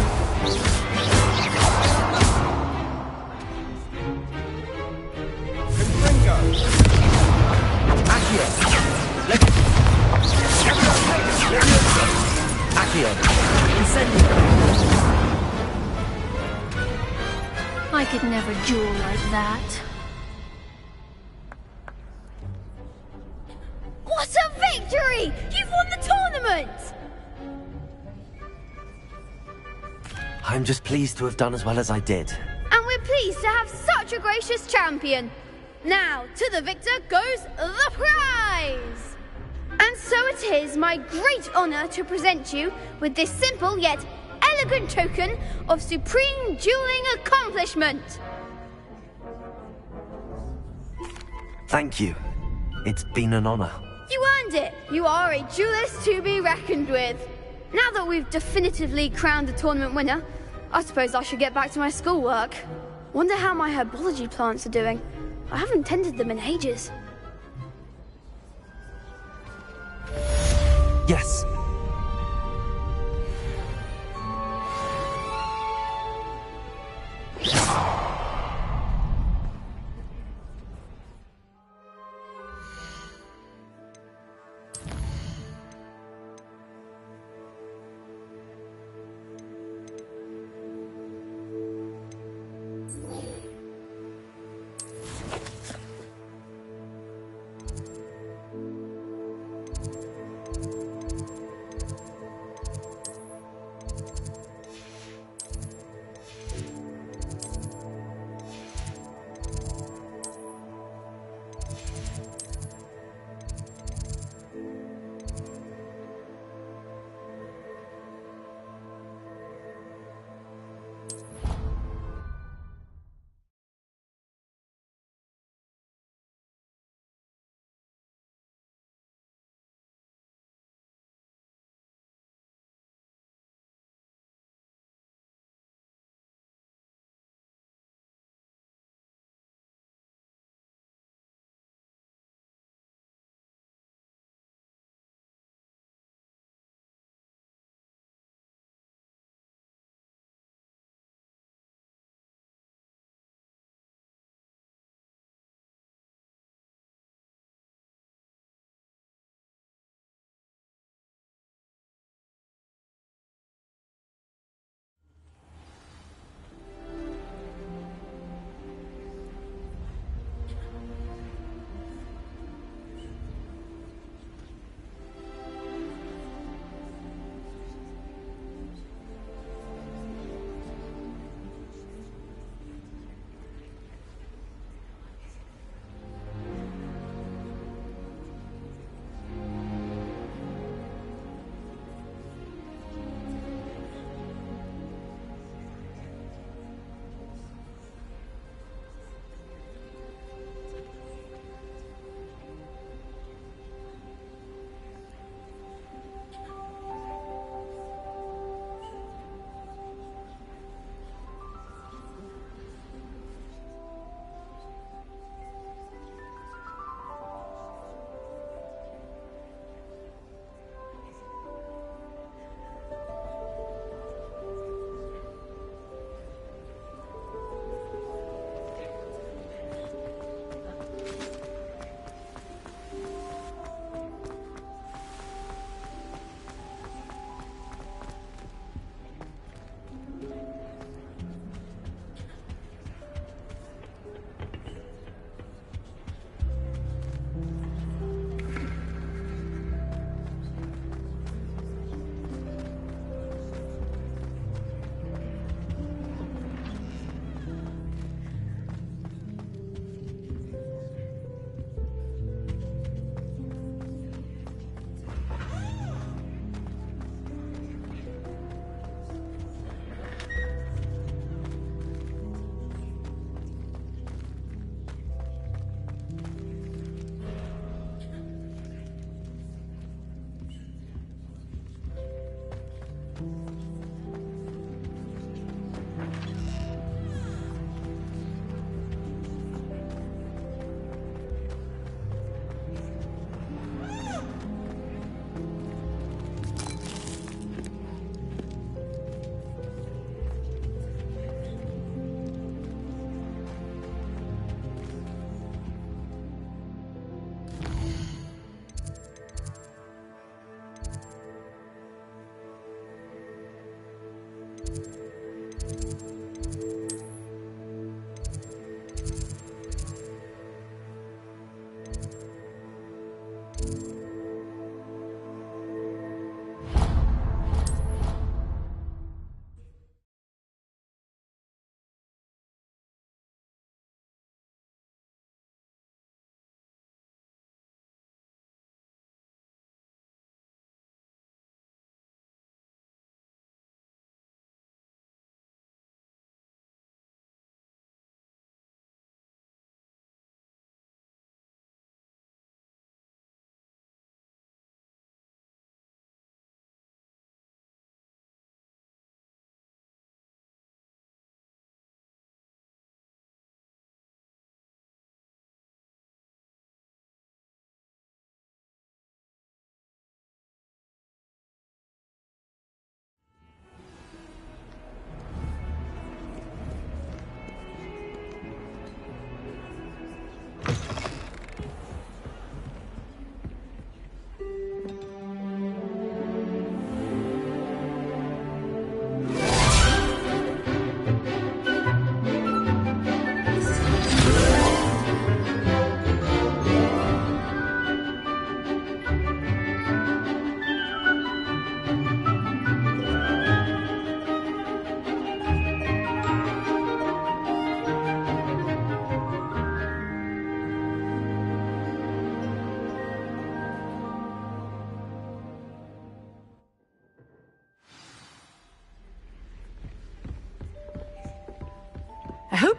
I could never duel like that. What a victory! You've won the tournament! I'm just pleased to have done as well as I did. And we're pleased to have such a gracious champion. Now, to the victor goes the prize! And so it is my great honor to present you with this simple yet elegant token of supreme dueling accomplishment. Thank you. It's been an honor. You earned it. You are a duelist to be reckoned with. Now that we've definitively crowned the tournament winner, I suppose I should get back to my schoolwork. Wonder how my herbology plants are doing. I haven't tended them in ages. Yes.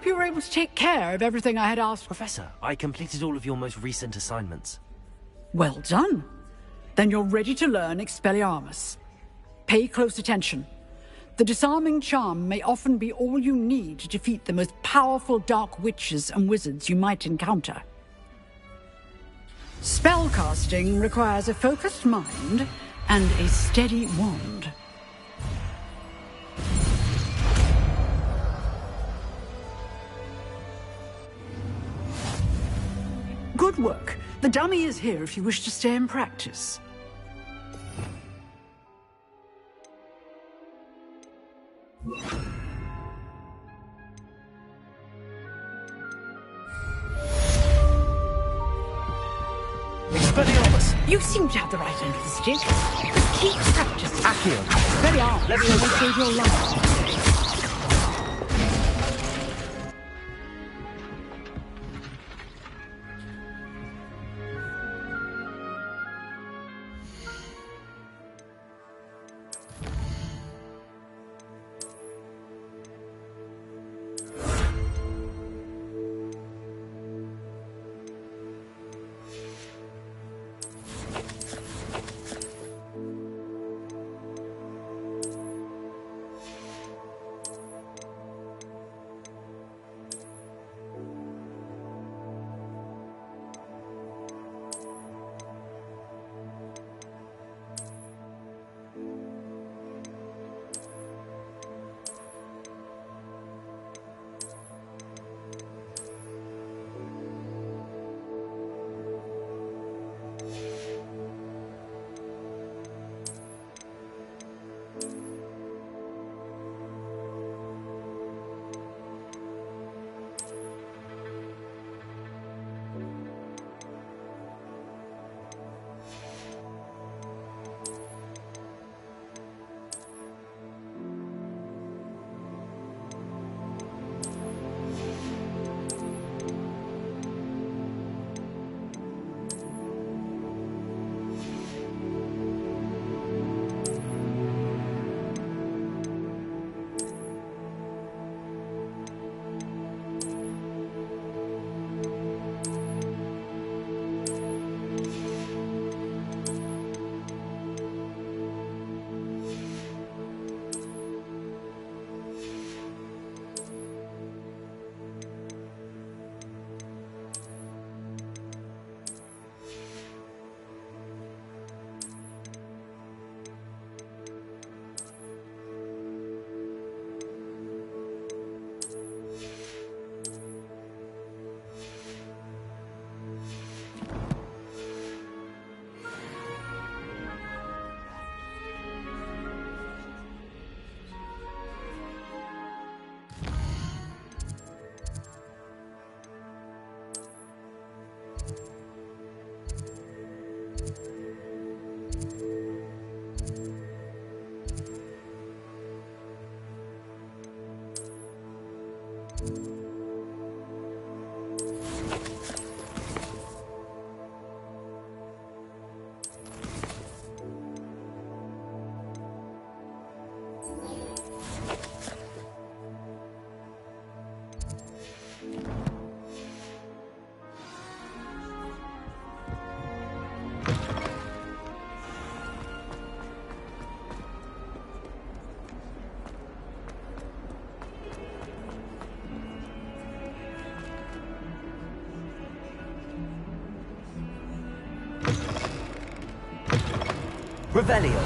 hope you were able to take care of everything I had asked. Professor, I completed all of your most recent assignments. Well done. Then you're ready to learn Expelliarmus. Pay close attention. The disarming charm may often be all you need to defeat the most powerful dark witches and wizards you might encounter. Spellcasting requires a focused mind and a steady wand. Good work. The dummy is here if you wish to stay and practice. Expelliarmus! You seem to have the right end of the stick. Just keep practicing. Accio! Expelliarmus! Let me know what save your life. Revelio.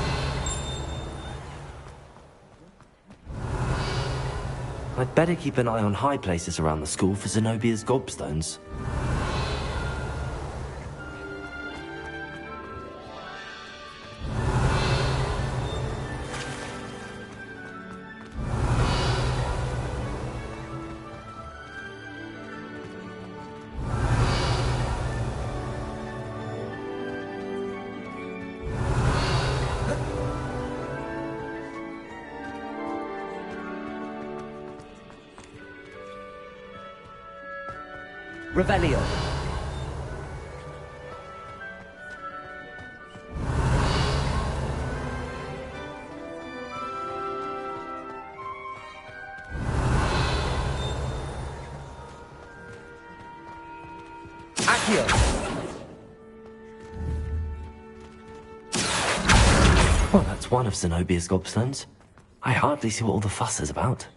I'd better keep an eye on high places around the school for Zenobia's gobstones. Revelio. Accio! Well, that's one of Zenobia's gobstones. I hardly see what all the fuss is about.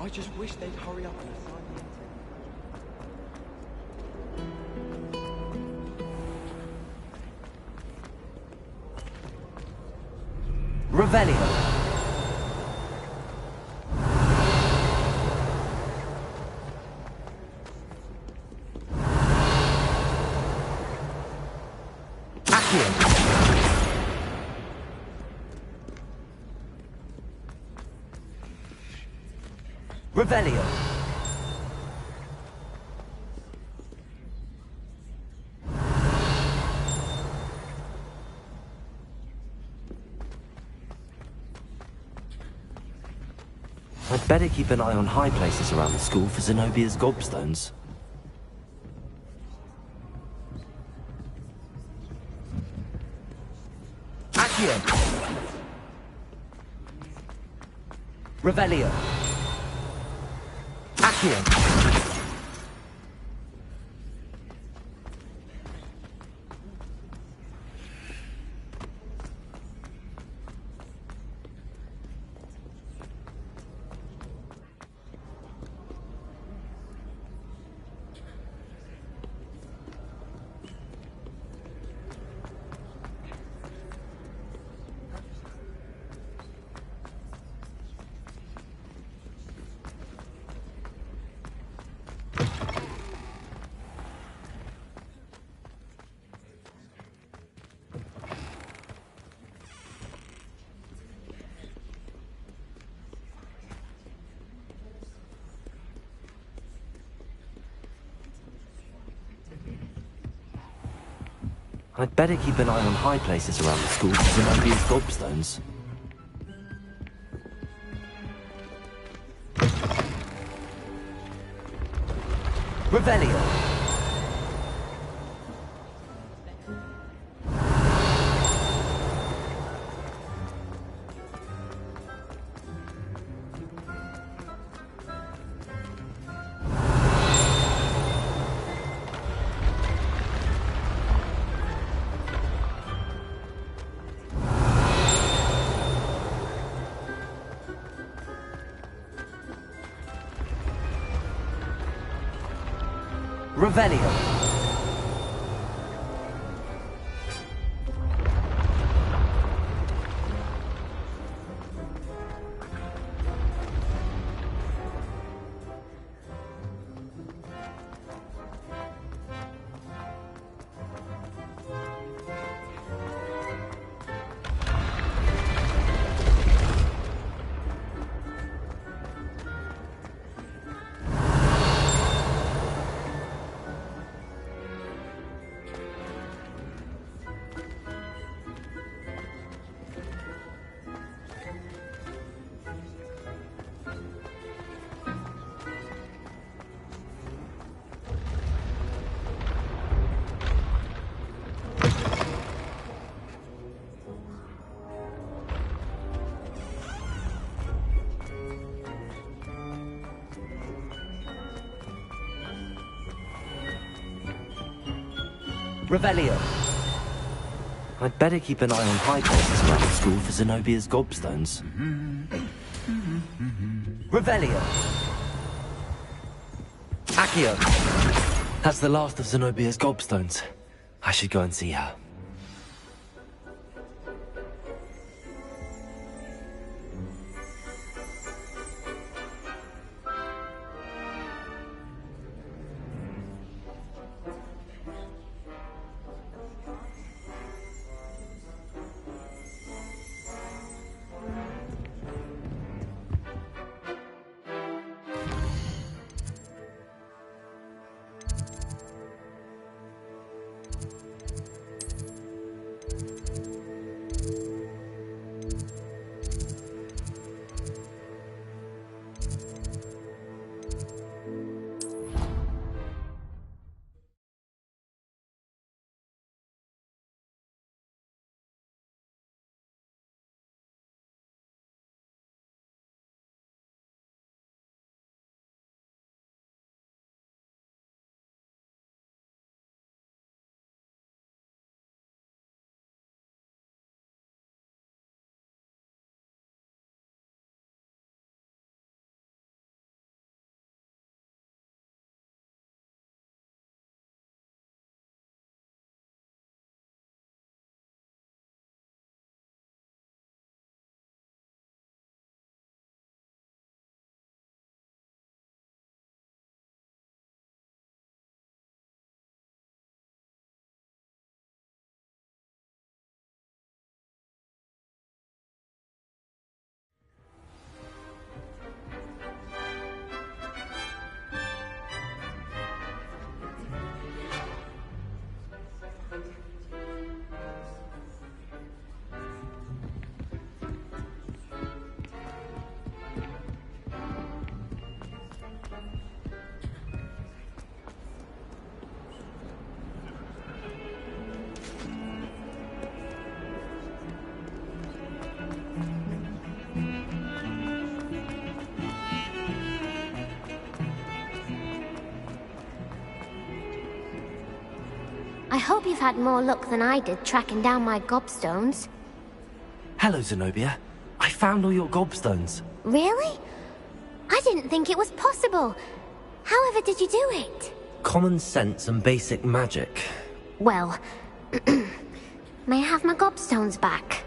I just wish they'd hurry up and assign the Revelio. Revelio. I'd better keep an eye on high places around the school for Zenobia's gobstones. Accio. Revelio. Accio. I'd better keep an eye on high places around the school for Zenobia's gobstones. Revelio. Revelio. Revelio. I'd better keep an eye on high places around the school for Zenobia's gobstones. Revelio. Accio. That's the last of Zenobia's gobstones. I should go and see her. I hope you've had more luck than I did tracking down my gobstones. Hello, Zenobia. I found all your gobstones. Really? I didn't think it was possible. However did you do it? Common sense and basic magic. Well, may I have my gobstones back?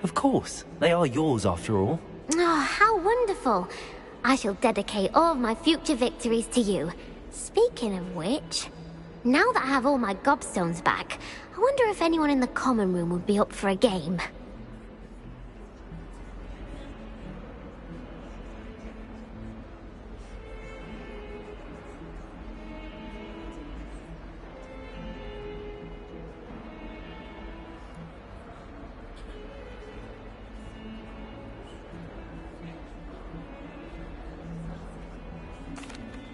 Of course. They are yours after all. Oh, how wonderful. I shall dedicate all of my future victories to you. Speaking of which, now that I have all my gobstones back, I wonder if anyone in the common room would be up for a game.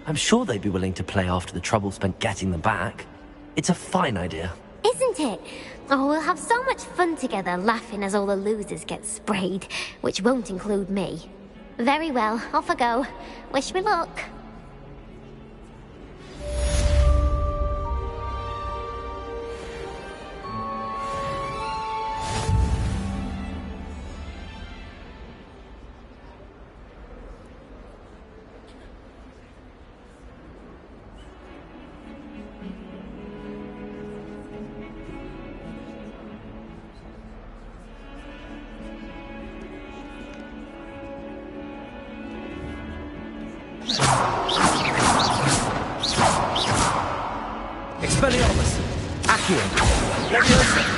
I'm sure they'd be willing to play after the trouble spent getting them back. It's a fine idea. Isn't it? Oh, we'll have so much fun together, laughing as all the losers get sprayed, which won't include me. Very well, off I go. Wish me luck. Expelliarmus! Accio! Leviosa!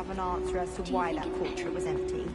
have an answer as to why that portrait was empty.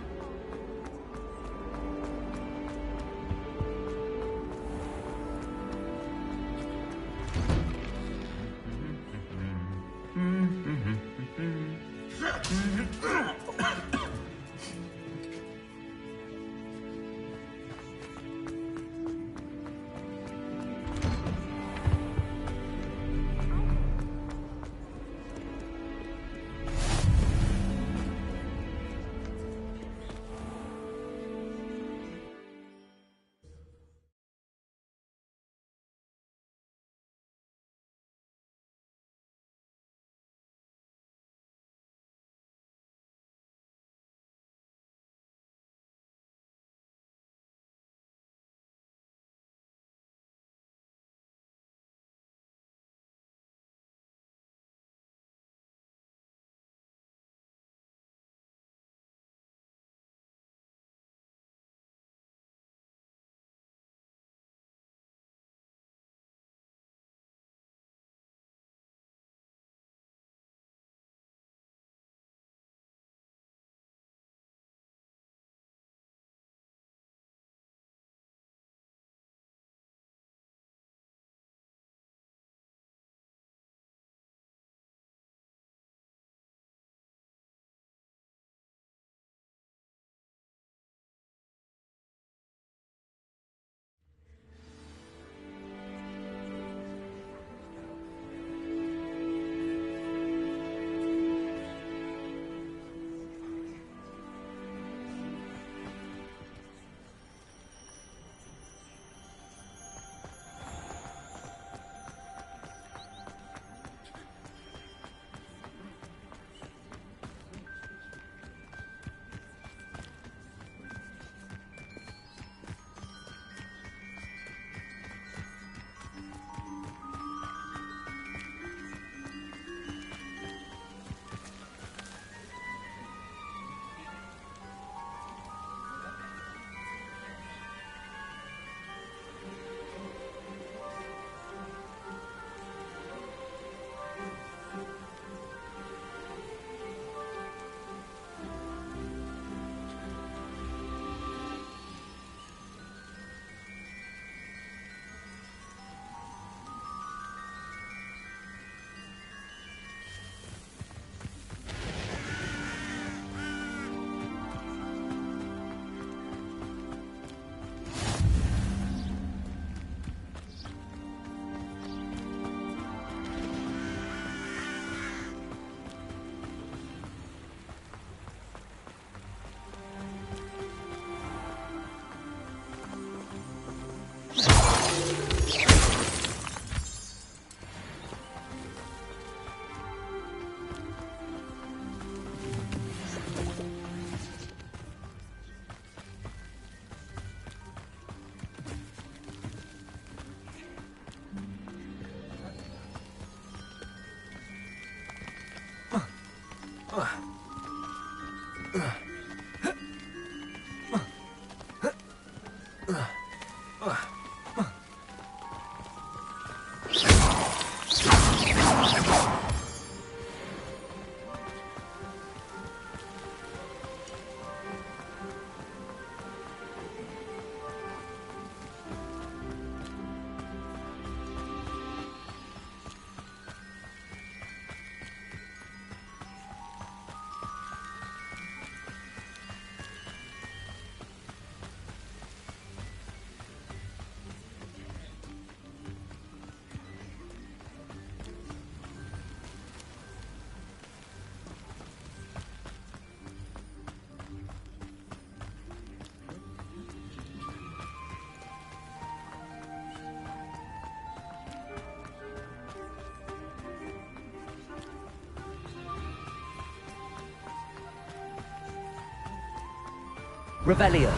Revelio.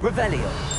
Revelio.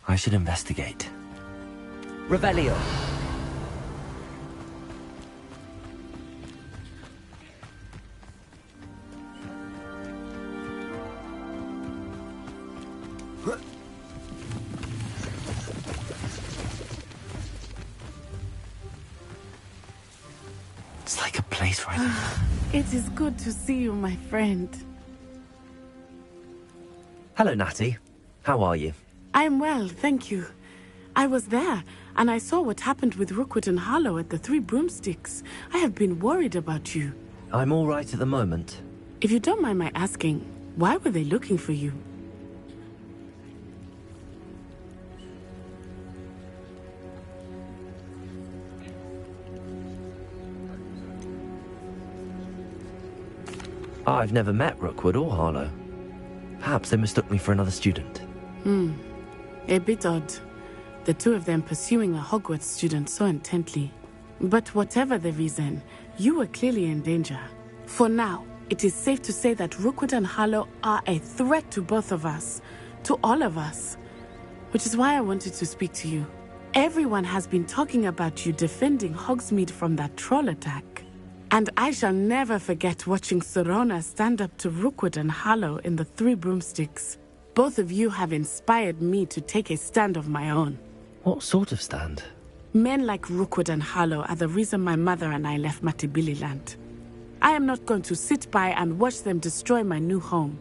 I should investigate. Revelio. It's like a place right now. It is good to see you, my friend. Hello, Natty. How are you? I'm well, thank you. I was there, and I saw what happened with Rookwood and Harlow at the Three Broomsticks. I have been worried about you. I'm all right at the moment. If you don't mind my asking, why were they looking for you? I've never met Rookwood or Harlow. Perhaps they mistook me for another student. A bit odd. The two of them pursuing a Hogwarts student so intently. But whatever the reason, you were clearly in danger. For now, it is safe to say that Rookwood and Harlow are a threat to both of us. To all of us. Which is why I wanted to speak to you. Everyone has been talking about you defending Hogsmeade from that troll attack. And I shall never forget watching Sorona stand up to Rookwood and Harlow in the Three Broomsticks. Both of you have inspired me to take a stand of my own. What sort of stand? Men like Rookwood and Harlow are the reason my mother and I left Matibili land. I am not going to sit by and watch them destroy my new home.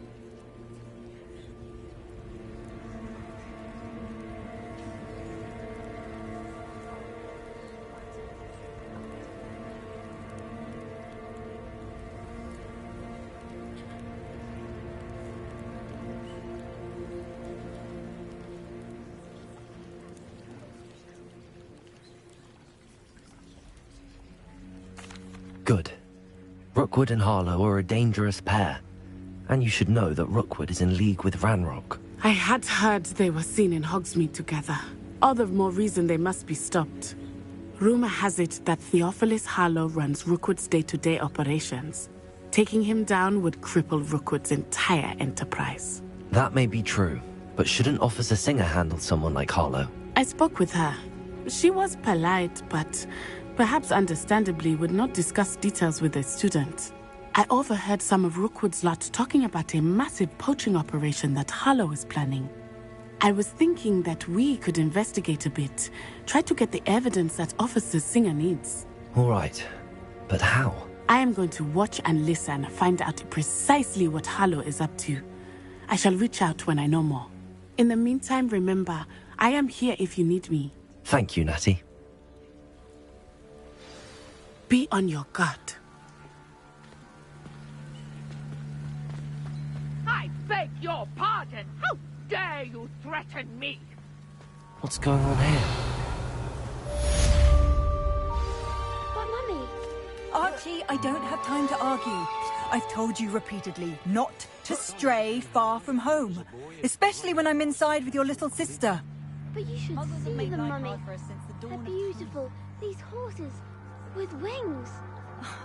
Good. Rookwood and Harlow are a dangerous pair. And you should know that Rookwood is in league with Ranrock. I had heard they were seen in Hogsmeade together. All the more reason they must be stopped. Rumor has it that Theophilus Harlow runs Rookwood's day-to-day operations. Taking him down would cripple Rookwood's entire enterprise. That may be true, but shouldn't Officer Singer handle someone like Harlow? I spoke with her. She was polite, but perhaps understandably would not discuss details with a student. I overheard some of Rookwood's lot talking about a massive poaching operation that Harlow is planning. I was thinking that we could investigate a bit, try to get the evidence that Officer Singer needs. All right, but how? I am going to watch and listen, find out precisely what Harlow is up to. I shall reach out when I know more. In the meantime, remember, I am here if you need me. Thank you, Natty. Be on your guard. I beg your pardon. How dare you threaten me? What's going on here? But, Mummy... Archie, I don't have time to argue. I've told you repeatedly not to stray far from home. Especially when I'm inside with your little sister. But you should see them, Mummy. They're beautiful. These horses with wings.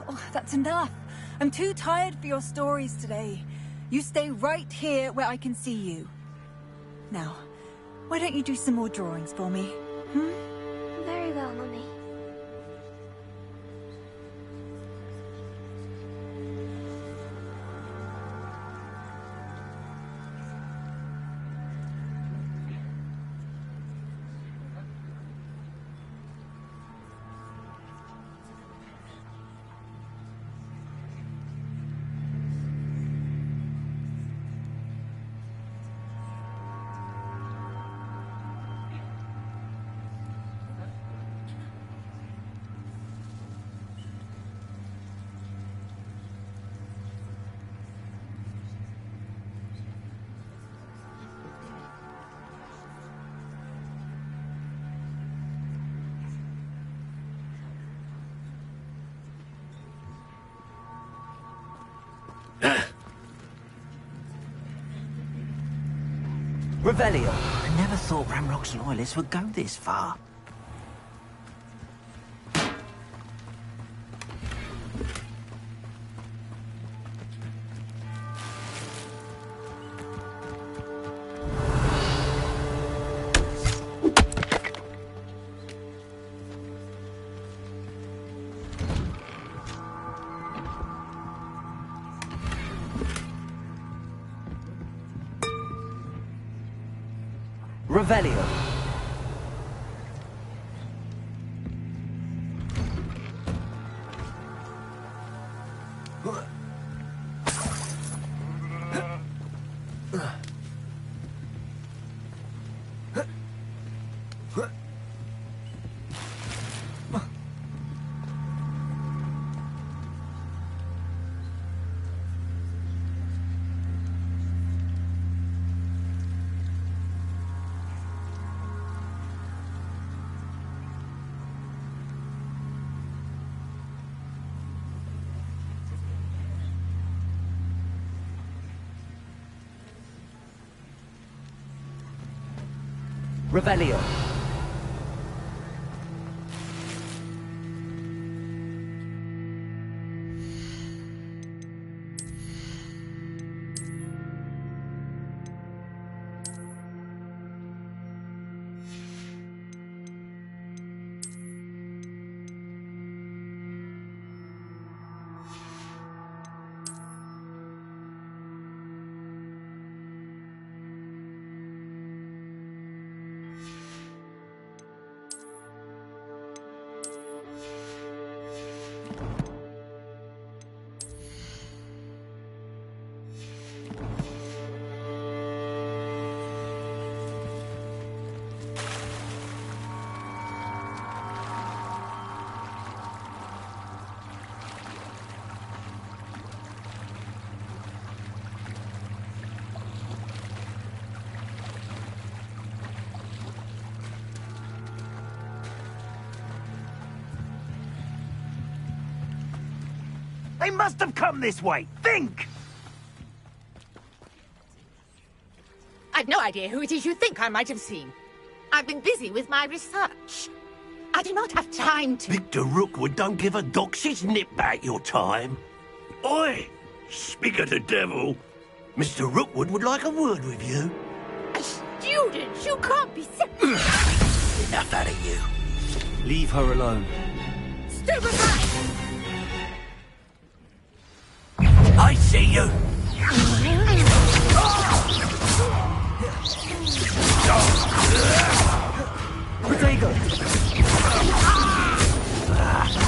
Oh, that's enough. I'm too tired for your stories today. You stay right here where I can see you. Now, why don't you do some more drawings for me? Very well, Mummy. Revelio. I never thought Ranrock's loyalists would go this far. Revelio. Revelio. They must have come this way. Think! I've no idea who it is you think I might have seen. I've been busy with my research. I do not have time to... Victor Rookwood don't give a doxy's nip back your time. Oi! Speak of the devil. Mr. Rookwood would like a word with you. Students, you can't be so... Enough out of you. Leave her alone. Stupefy! I see you. Protego!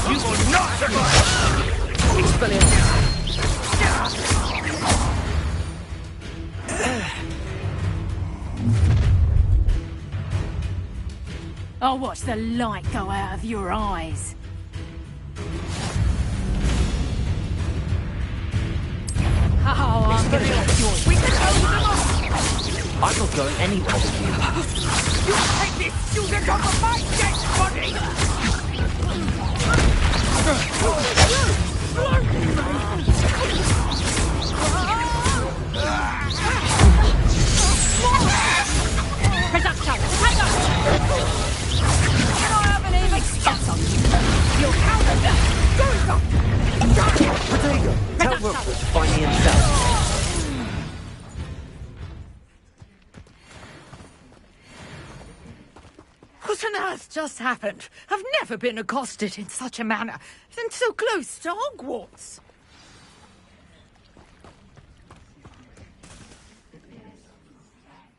You will not survive! Expelliarmus! I'll watch the light go out of your eyes. Oh, I'm gonna get yours. We can hold them off! I'm not going anywhere with you. You take this student off of my dead body! Presaccio, hang up! And I haven't even stepped on you. You're counted that. Protego, tell Rookwood to find me himself. What on earth just happened? I've never been accosted in such a manner, and so close to Hogwarts.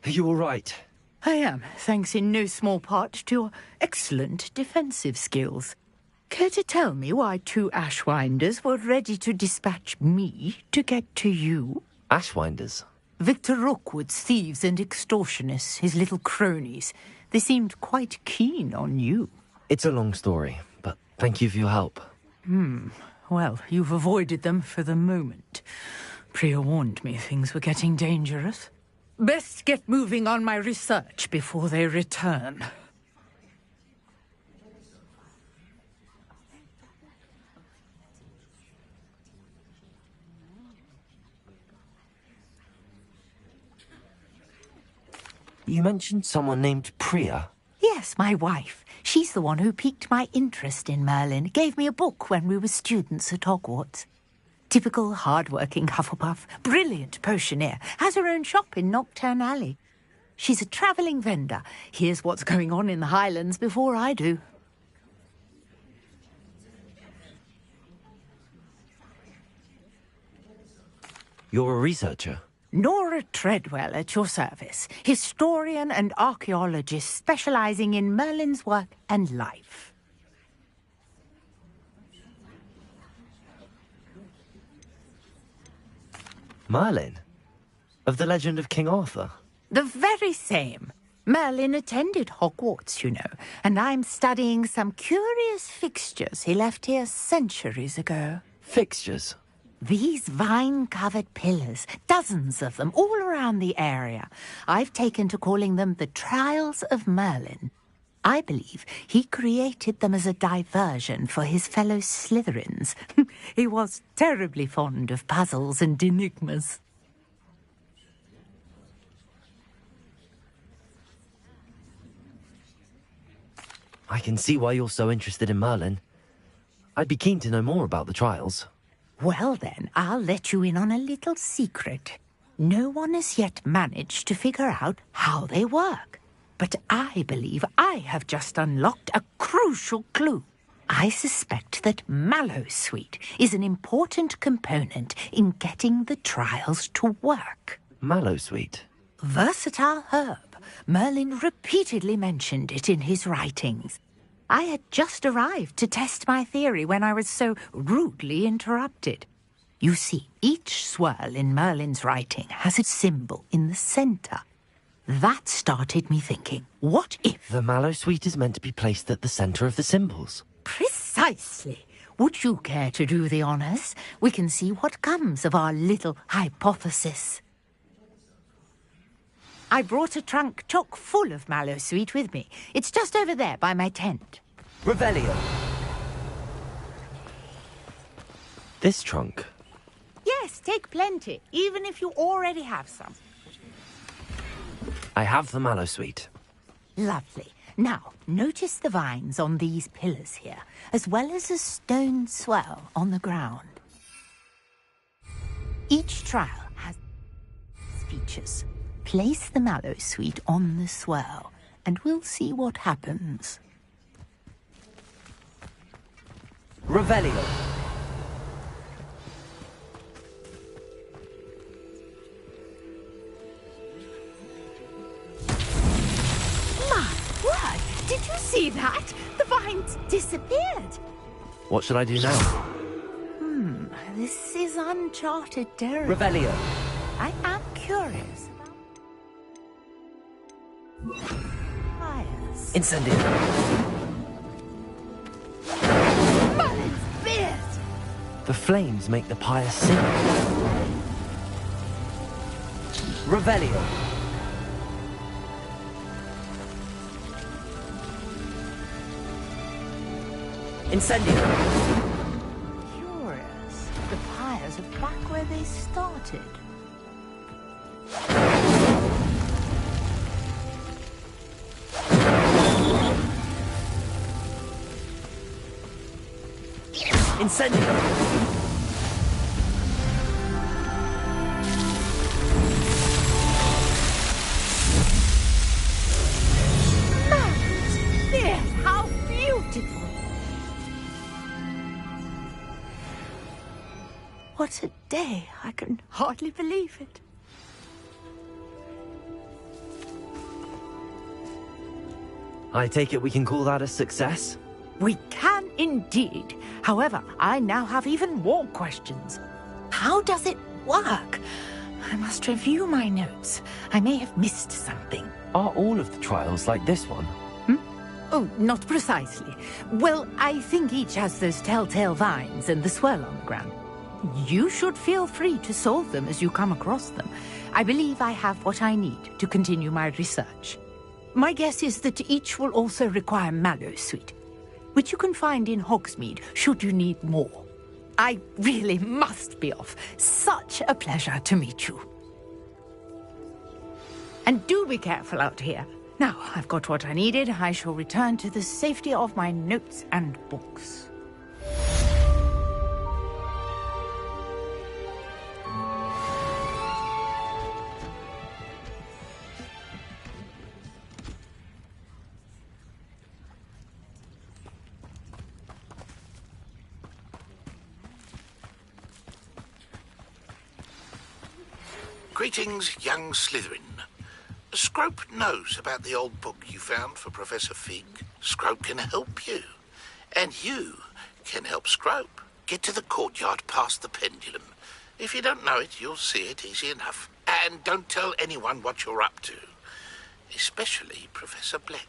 Are you all right? I am, thanks in no small part to your excellent defensive skills. Care to tell me why two Ashwinders were ready to dispatch me to get to you? Ashwinders? Victor Rookwood's thieves and extortionists, his little cronies. They seemed quite keen on you. It's a long story, but thank you for your help. Well, you've avoided them for the moment. Priya warned me things were getting dangerous. Best get moving on my research before they return. You mentioned someone named Priya. Yes, my wife. She's the one who piqued my interest in Merlin. Gave me a book when we were students at Hogwarts. Typical hard-working Hufflepuff. Brilliant potioneer. Has her own shop in Knockturn Alley. She's a travelling vendor. Hears what's going on in the Highlands before I do. You're a researcher? Nora Treadwell at your service, historian and archaeologist specializing in Merlin's work and life. Merlin? Of the legend of King Arthur? The very same. Merlin attended Hogwarts, you know, and I'm studying some curious fixtures he left here centuries ago. Fixtures? These vine-covered pillars, dozens of them, all around the area. I've taken to calling them the Trials of Merlin. I believe he created them as a diversion for his fellow Slytherins. He was terribly fond of puzzles and enigmas. I can see why you're so interested in Merlin. I'd be keen to know more about the trials. Well then, I'll let you in on a little secret. No one has yet managed to figure out how they work. But I believe I have just unlocked a crucial clue. I suspect that Mallowsweet is an important component in getting the trials to work. Mallowsweet? Versatile herb. Merlin repeatedly mentioned it in his writings. I had just arrived to test my theory when I was so rudely interrupted. You see, each swirl in Merlin's writing has a symbol in the centre. That started me thinking, what if... The Mallowsweet is meant to be placed at the centre of the symbols. Precisely. Would you care to do the honours? We can see what comes of our little hypothesis. I brought a trunk chock full of Mallowsweet with me. It's just over there by my tent. Revelio. This trunk? Yes, take plenty, even if you already have some. I have the Mallowsweet. Lovely. Now, notice the vines on these pillars here, as well as a stone swell on the ground. Each trial has features. Place the Mallowsweet on the swell, and we'll see what happens. Revelio. My word! Did you see that? The vines disappeared. What should I do now? This is uncharted territory. Revelio. I am curious. Fires. Incendio. Merlin's beard! The flames make the pyre sing. Revelio. Incendio. Curious. The pyres are back where they started. Incendio! Merlin's how beautiful! What a day! I can hardly believe it. I take it we can call that a success? We can indeed. However, I now have even more questions. How does it work? I must review my notes. I may have missed something. Are all of the trials like this one? Oh, not precisely. Well, I think each has those telltale vines and the swirl on the ground. You should feel free to solve them as you come across them. I believe I have what I need to continue my research. My guess is that each will also require Mallowsweet, which you can find in Hogsmeade should you need more. I really must be off. Such a pleasure to meet you. And do be careful out here. Now, I've got what I needed. I shall return to the safety of my notes and books. Greetings, young Slytherin. Scrope knows about the old book you found for Professor Fig. Scrope can help you. And you can help Scrope. Get to the courtyard past the pendulum. If you don't know it, you'll see it easy enough. And don't tell anyone what you're up to. Especially Professor Black.